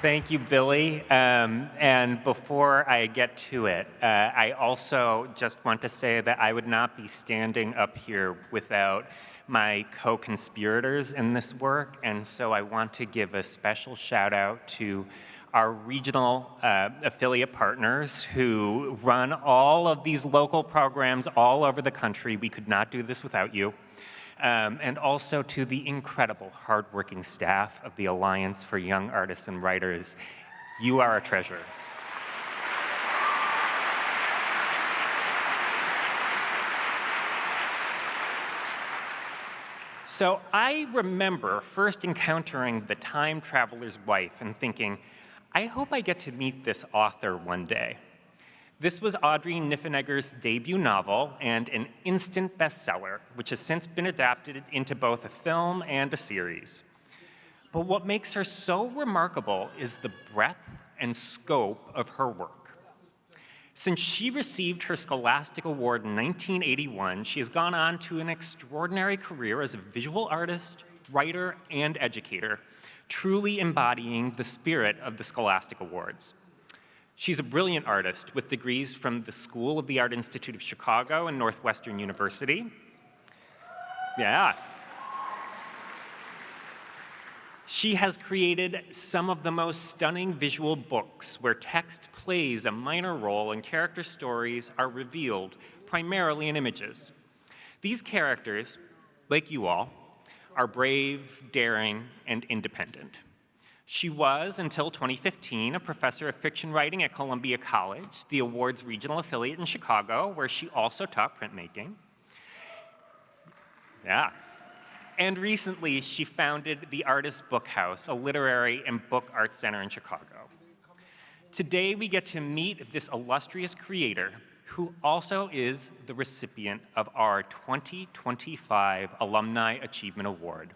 Thank you, Billy. And before I get to it, I also just want to say that I would not be standing up here without my co-conspirators in this work. And so I want to give a special shout out to our regional affiliate partners who run all of these local programs all over the country. We could not do this without you. And also to the incredible hardworking staff of the Alliance for Young Artists and Writers. You are a treasure. So I remember first encountering The Time Traveler's Wife and thinking, I hope I get to meet this author one day. This was Audrey Niffenegger's debut novel and an instant bestseller, which has since been adapted into both a film and a series. But what makes her so remarkable is the breadth and scope of her work. Since she received her Scholastic Award in 1981, she has gone on to an extraordinary career as a visual artist, writer, and educator, truly embodying the spirit of the Scholastic Awards. She's a brilliant artist with degrees from the School of the Art Institute of Chicago and Northwestern University. Yeah. She has created some of the most stunning visual books where text plays a minor role and character stories are revealed primarily in images. These characters, like you all, are brave, daring, and independent. She was, until 2015, a professor of fiction writing at Columbia College, the award's regional affiliate in Chicago, where she also taught printmaking. Yeah. And recently, she founded the Artist Book House, a literary and book art center in Chicago. Today, we get to meet this illustrious creator, who also is the recipient of our 2025 Alumni Achievement Award.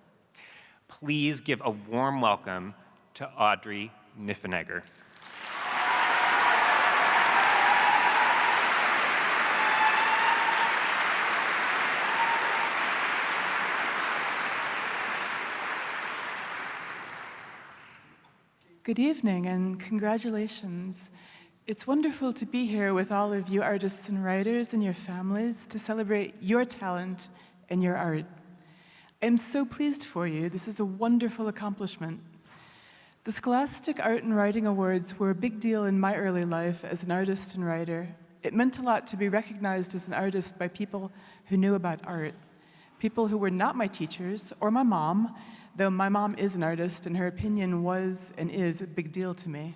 Please give a warm welcome to Audrey Niffenegger. Good evening and congratulations. It's wonderful to be here with all of you artists and writers and your families to celebrate your talent and your art. I'm so pleased for you. This is a wonderful accomplishment. The Scholastic Art and Writing Awards were a big deal in my early life as an artist and writer. It meant a lot to be recognized as an artist by people who knew about art, people who were not my teachers or my mom, though my mom is an artist and her opinion was and is a big deal to me.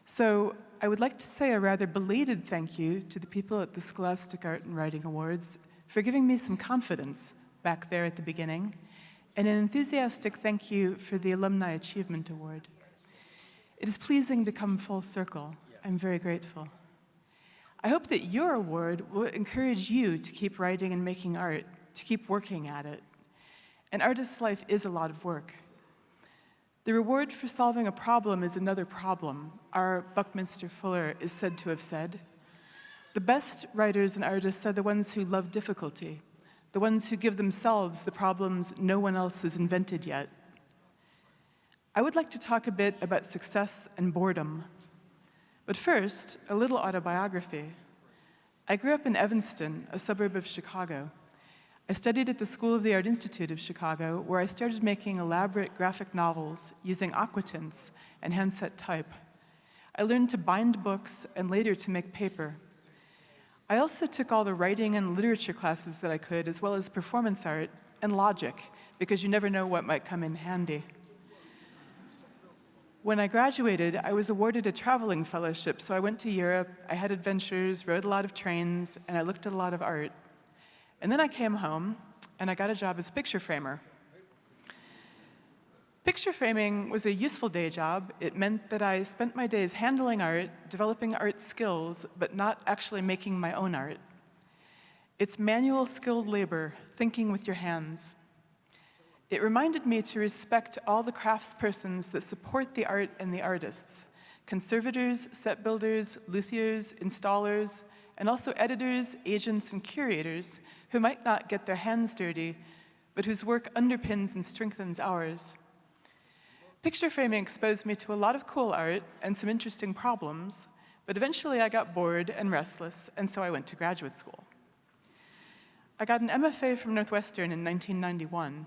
So I would like to say a rather belated thank you to the people at the Scholastic Art and Writing Awards for giving me some confidence back there at the beginning, and an enthusiastic thank you for the Alumni Achievement Award. It is pleasing to come full circle. I'm very grateful. I hope that your award will encourage you to keep writing and making art, to keep working at it. An artist's life is a lot of work. The reward for solving a problem is another problem, our Buckminster Fuller is said to have said. The best writers and artists are the ones who love difficulty, the ones who give themselves the problems no one else has invented yet. I would like to talk a bit about success and boredom. But first, a little autobiography. I grew up in Evanston, a suburb of Chicago. I studied at the School of the Art Institute of Chicago, where I started making elaborate graphic novels using aquatints and handset type. I learned to bind books and later to make paper. I also took all the writing and literature classes that I could, as well as performance art and logic, because you never know what might come in handy. When I graduated, I was awarded a traveling fellowship, so I went to Europe, I had adventures, rode a lot of trains, and I looked at a lot of art. And then I came home, and I got a job as a picture framer. Picture framing was a useful day job. It meant that I spent my days handling art, developing art skills, but not actually making my own art. It's manual skilled labor, thinking with your hands. It reminded me to respect all the craftspersons that support the art and the artists, conservators, set builders, luthiers, installers, and also editors, agents, and curators who might not get their hands dirty, but whose work underpins and strengthens ours. Picture framing exposed me to a lot of cool art and some interesting problems, but eventually I got bored and restless, and so I went to graduate school. I got an MFA from Northwestern in 1991.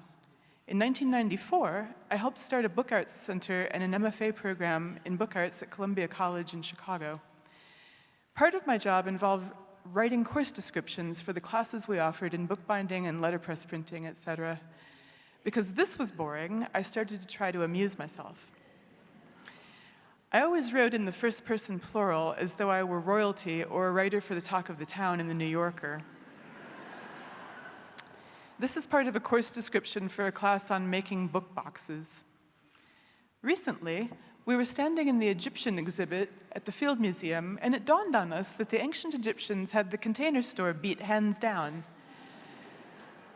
In 1994, I helped start a book arts center and an MFA program in book arts at Columbia College in Chicago. Part of my job involved writing course descriptions for the classes we offered in bookbinding and letterpress printing, etc. Because this was boring, I started to try to amuse myself. I always wrote in the first person plural as though I were royalty or a writer for the Talk of the Town in the New Yorker. This is part of a course description for a class on making book boxes. Recently, we were standing in the Egyptian exhibit at the Field Museum, and it dawned on us that the ancient Egyptians had the Container Store beat hands down.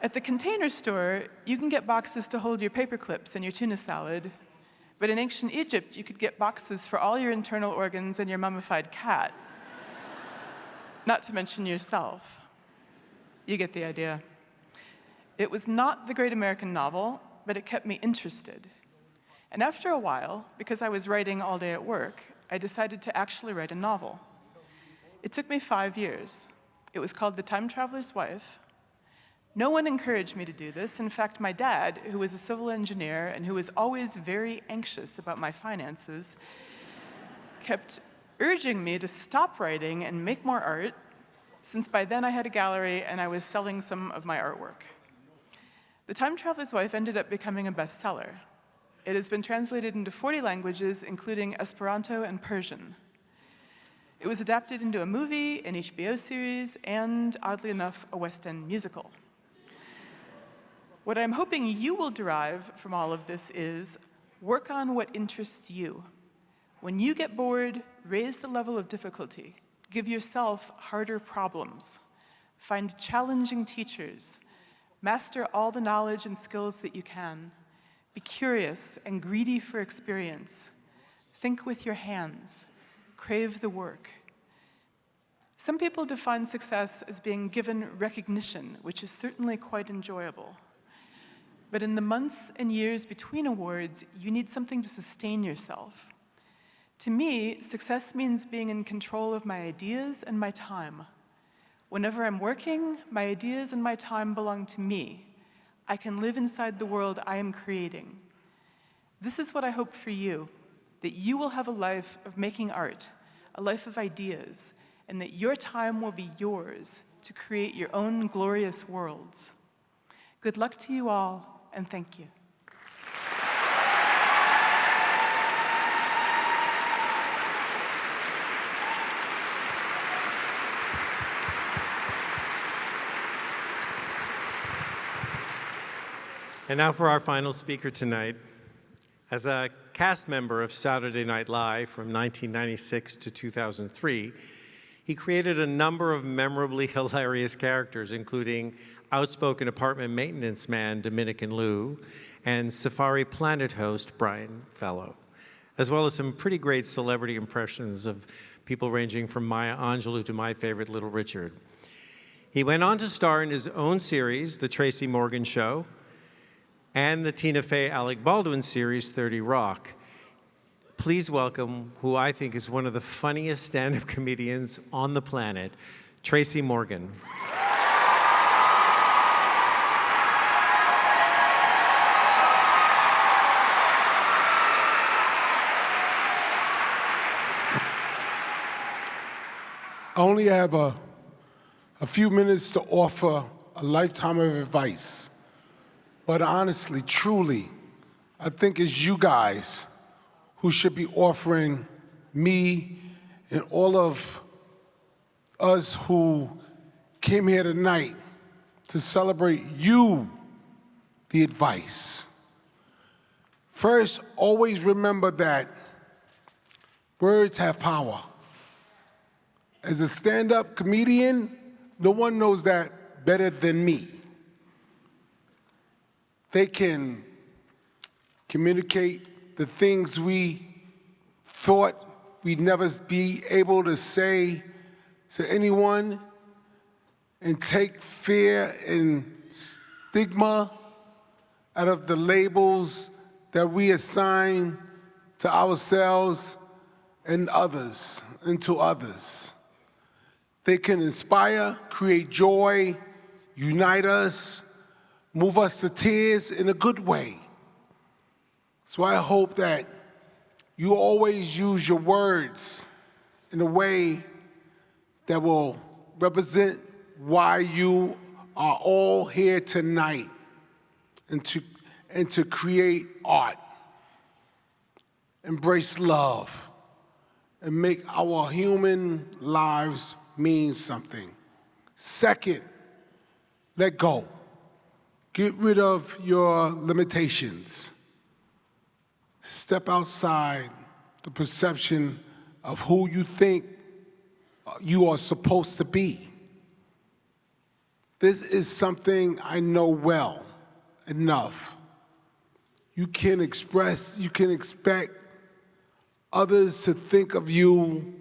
At the Container Store, you can get boxes to hold your paper clips and your tuna salad, but in ancient Egypt, you could get boxes for all your internal organs and your mummified cat, not to mention yourself. You get the idea. It was not the great American novel, but it kept me interested. And after a while, because I was writing all day at work, I decided to actually write a novel. It took me 5 years. It was called The Time Traveler's Wife. No one encouraged me to do this. In fact, my dad, who was a civil engineer and who was always very anxious about my finances, kept urging me to stop writing and make more art, since by then I had a gallery and I was selling some of my artwork. The Time Traveler's Wife ended up becoming a bestseller. It has been translated into 40 languages, including Esperanto and Persian. It was adapted into a movie, an HBO series, and, oddly enough, a West End musical. What I'm hoping you will derive from all of this is work on what interests you. When you get bored, raise the level of difficulty. Give yourself harder problems. Find challenging teachers. Master all the knowledge and skills that you can. Be curious and greedy for experience. Think with your hands. Crave the work. Some people define success as being given recognition, which is certainly quite enjoyable. But in the months and years between awards, you need something to sustain yourself. To me, success means being in control of my ideas and my time. Whenever I'm working, my ideas and my time belong to me. I can live inside the world I am creating. This is what I hope for you, that you will have a life of making art, a life of ideas, and that your time will be yours to create your own glorious worlds. Good luck to you all, and thank you. And now for our final speaker tonight. As a cast member of Saturday Night Live from 1996 to 2003, he created a number of memorably hilarious characters, including outspoken apartment maintenance man Dominican Lou and Safari Planet host Brian Fellow, as well as some pretty great celebrity impressions of people ranging from Maya Angelou to my favorite, Little Richard. He went on to star in his own series, The Tracy Morgan Show, and the Tina Fey Alec Baldwin series, 30 Rock. Please welcome who I think is one of the funniest stand-up comedians on the planet, Tracy Morgan. I only have a few minutes to offer a lifetime of advice. But honestly, truly, I think it's you guys who should be offering me and all of us who came here tonight to celebrate you the advice. First, always remember that words have power. As a stand-up comedian, no one knows that better than me. They can communicate the things we thought we'd never be able to say to anyone and take fear and stigma out of the labels that we assign to ourselves and others, and to others. They can inspire, create joy, unite us, move us to tears in a good way. So I hope that you always use your words in a way that will represent why you are all here tonight and to create art, embrace love, and make our human lives mean something. Second, let go. Get rid of your limitations. Step outside the perception of who you think you are supposed to be. This is something I know well enough. You can expect others to think of you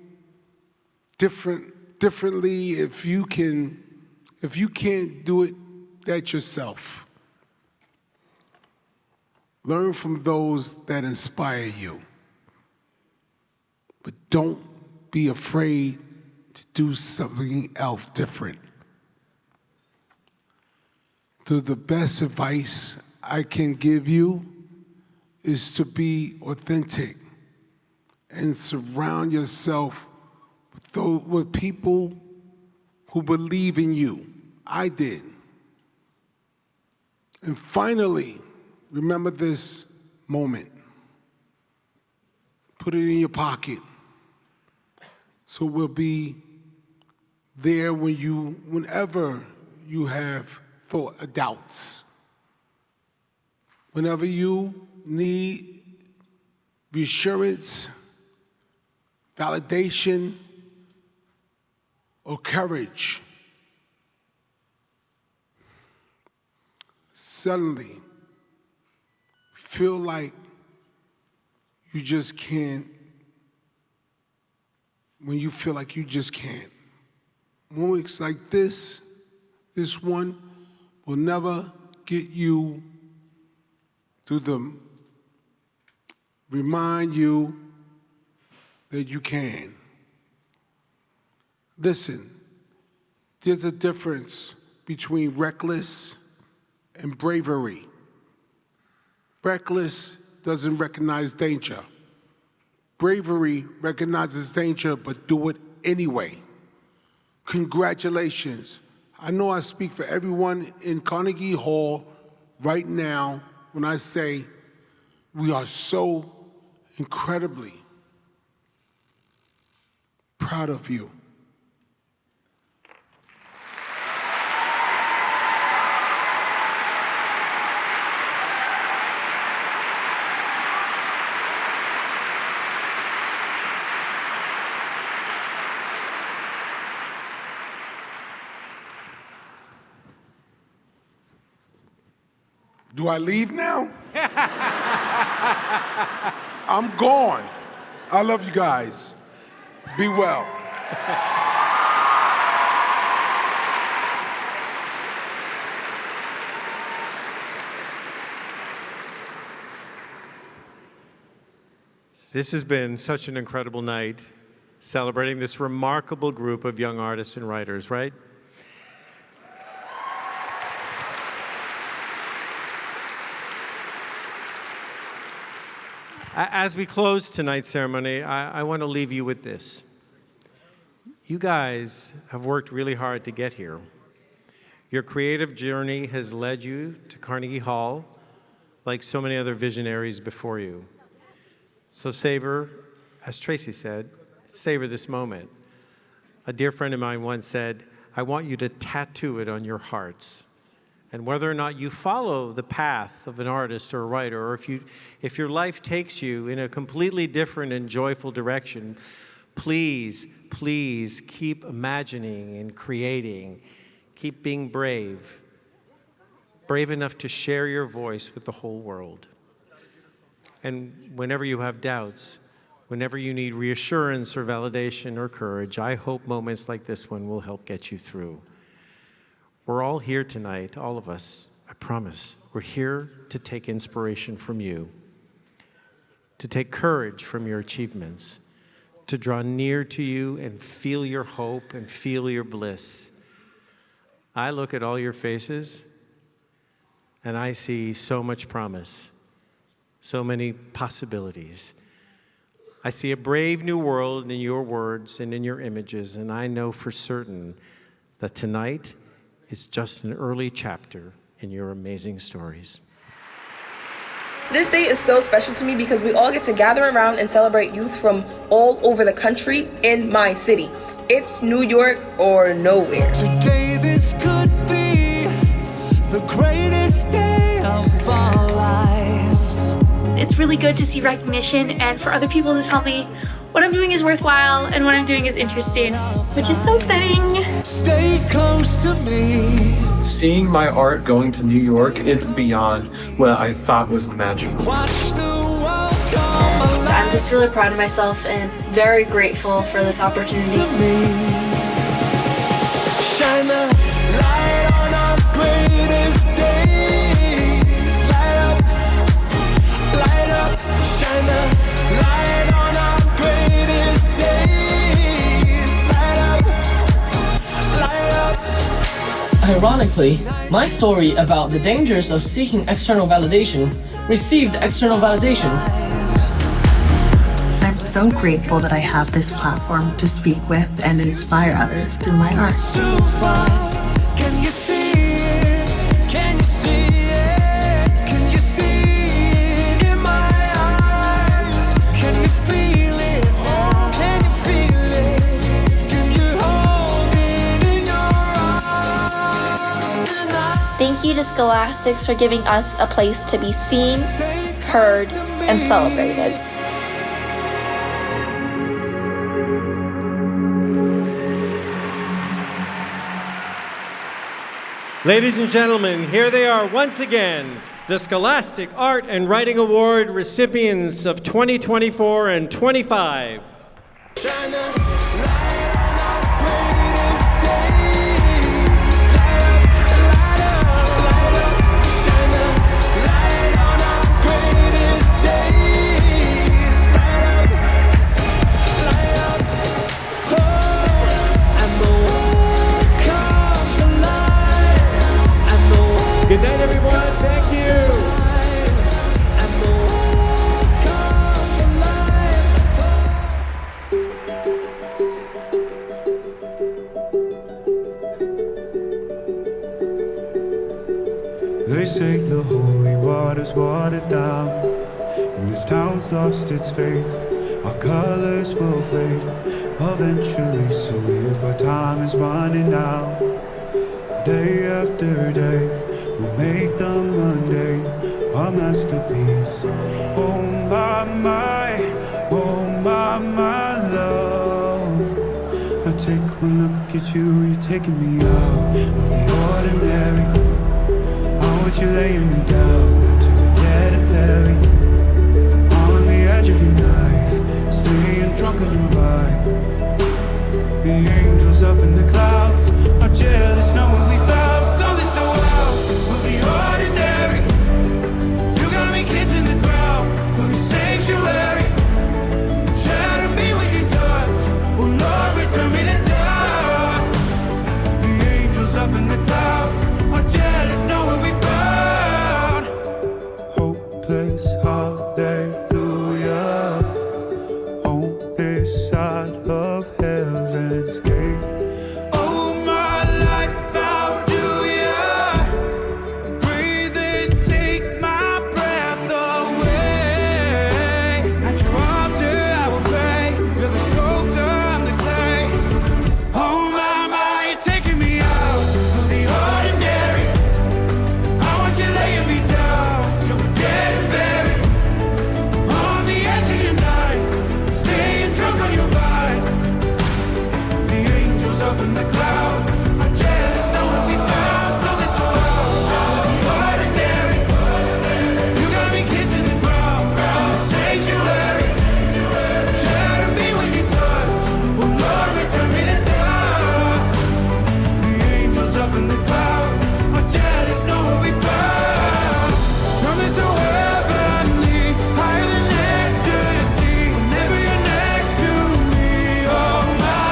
differently if you can't do it that yourself. Learn from those that inspire you. But don't be afraid to do something else different. So the best advice I can give you is to be authentic and surround yourself with people who believe in you. I did. And finally, remember this moment. Put it in your pocket so we'll be there whenever you have doubts. Whenever you need reassurance, validation, or courage, suddenly feel like you just can't, when you feel like you just can't. Moments like this one, will never get you to remind you that you can. Listen, there's a difference between reckless and bravery. Reckless doesn't recognize danger. Bravery recognizes danger, but do it anyway. Congratulations. I know I speak for everyone in Carnegie Hall right now when I say we are so incredibly proud of you. Do I leave now? I'm gone. I love you guys. Be well. This has been such an incredible night, celebrating this remarkable group of young artists and writers, right? As we close tonight's ceremony, I want to leave you with this. You guys have worked really hard to get here. Your creative journey has led you to Carnegie Hall, like so many other visionaries before you. So savor, as Tracy said, savor this moment. A dear friend of mine once said, I want you to tattoo it on your hearts. And whether or not you follow the path of an artist or a writer, or if your life takes you in a completely different and joyful direction, please, please keep imagining and creating. Keep being brave. Brave enough to share your voice with the whole world. And whenever you have doubts, whenever you need reassurance or validation or courage, I hope moments like this one will help get you through. We're all here tonight, all of us, I promise. We're here to take inspiration from you, to take courage from your achievements, to draw near to you and feel your hope and feel your bliss. I look at all your faces and I see so much promise, so many possibilities. I see a brave new world in your words and in your images, and I know for certain that tonight is just an early chapter in your amazing stories. This day is so special to me because we all get to gather around and celebrate youth from all over the country in my city. It's New York or nowhere. Today this could be the greatest day of our lives. It's really good to see recognition and for other people to tell me what I'm doing is worthwhile and what I'm doing is interesting, which is so exciting. Stay close to me. Seeing my art going to New York, it's beyond what I thought was magical. Watch the world come alive. I'm just really proud of myself and very grateful for this opportunity. Shine the light on our greatest days. Light up, shine the light on our greatest days. Light up. Ironically, my story about the dangers of seeking external validation received external validation. I'm so grateful that I have this platform to speak with and inspire others through my art. Can you see it? Can you see it? Can you see it in my eyes? Can you feel it? Oh, can you feel it? Can you hold it in your arms tonight? Thank you to Scholastics for giving us a place to be seen, heard, and celebrated. Ladies and gentlemen, here they are once again, the Scholastic Art and Writing Award recipients of 2024 and 25. Good night, everyone. Thank you. They say the holy water's watered down, and this town's lost its faith. Our colors will fade eventually, so if our time is running out, day after day, we'll make the mundane our masterpiece. Oh my love. I take one look at you, you're taking me out of the ordinary. I want you laying me down to the dead and buried. On the edge of your knife, staying drunk on your ride. The angels up in the clouds are jealous knowing we found something so wild with the ordinary. You got me kissing the ground of your sanctuary. Shadow me with your touch. Oh Lord, return me to dust. The angels up in the clouds are jealous knowing we found hopeless hallelujah on this side of heaven's gate. Oh my life, how do ya breathe and take my breath away? At your altar I will pray. You're the sculptor, I'm the clay. Oh my, you're taking me out of the ordinary. I want you laying me down till we're dead and buried. On the edge of your night, staying drunk on your vine. The angels up in the clouds are jealous knowing we found something so wild. The ordinary. You got me kissing the ground, the sanctuary. Shadow me with your touch. Oh Lord, return me to dust. The angels up in the clouds are jealous knowing we found something so heavenly, higher than ecstasy. Whenever you're next to me, oh my,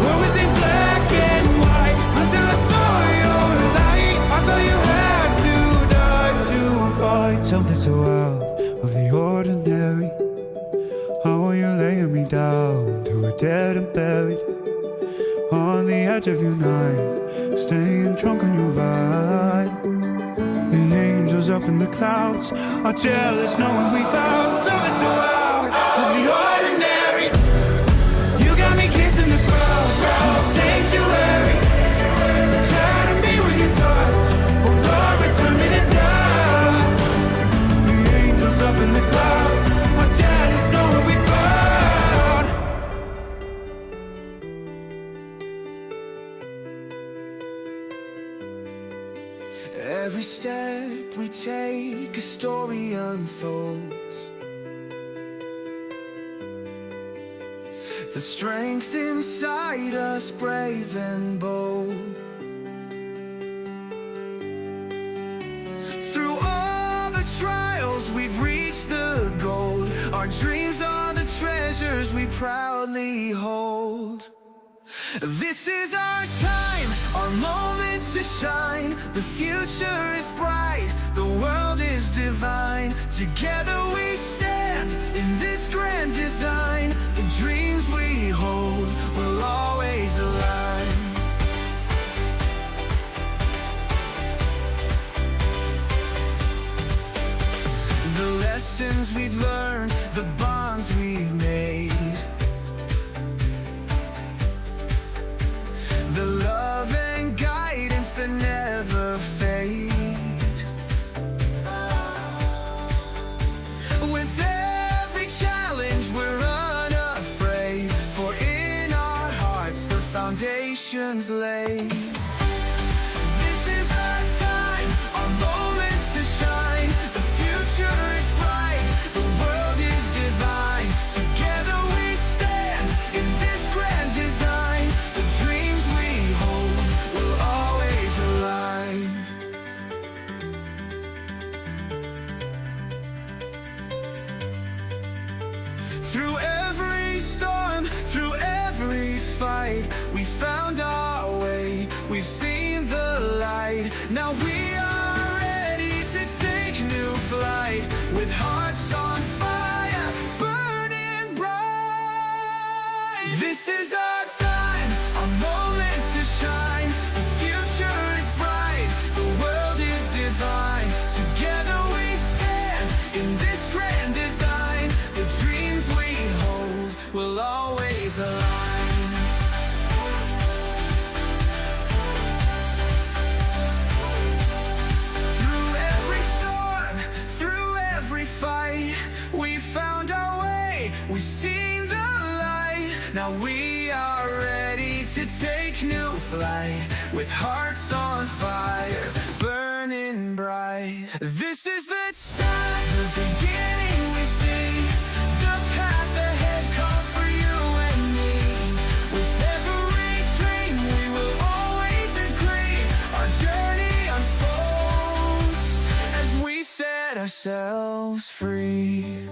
what was in black and white until I saw your light. I thought you had to die to find something so out of the ordinary. How are you laying me down to a dead and buried? On the edge of your night, staying drunk on your ride. The angels up in the clouds are jealous knowing we found something so out of the ordinary. You got me kissing the ground, the sanctuary. Shadow me with your touch. Oh Lord, return me to dust. The angels up in the clouds are jealous knowing we found. Every step we take, a story unfolds. The strength inside us, brave and bold. Through all the trials, we've reached the goal. Our dreams are the treasures we proudly hold. This is our time, our moment to shine. The future is bright, the world is divine. Together we stand in this grand design. The dreams we hold will always align. The lessons we've learned, the bonds we've made. The love and guidance that never fade. With every challenge we're unafraid, for in our hearts the foundation's laid. This is our time, our moment to shine. The future is bright, the world is divine. Together we stand in this grand design. The dreams we hold will always align. Through every storm, through every fight, we found our way, we've seen the light. Now we are ready to take new flight, with hearts on fire, burning bright. This is our time, our moment to shine. The future is bright, the world is divine. Together we stand in this grand design. The dreams we hold will always align. Through every storm, through every fight, we found our way, we've seen the light. Now we are ready to take new flight, with hearts on fire, burning burning bright. This is the start, the beginning we see. The path ahead calls for you and me. With every dream we will always agree. Our journey unfolds as we set ourselves free.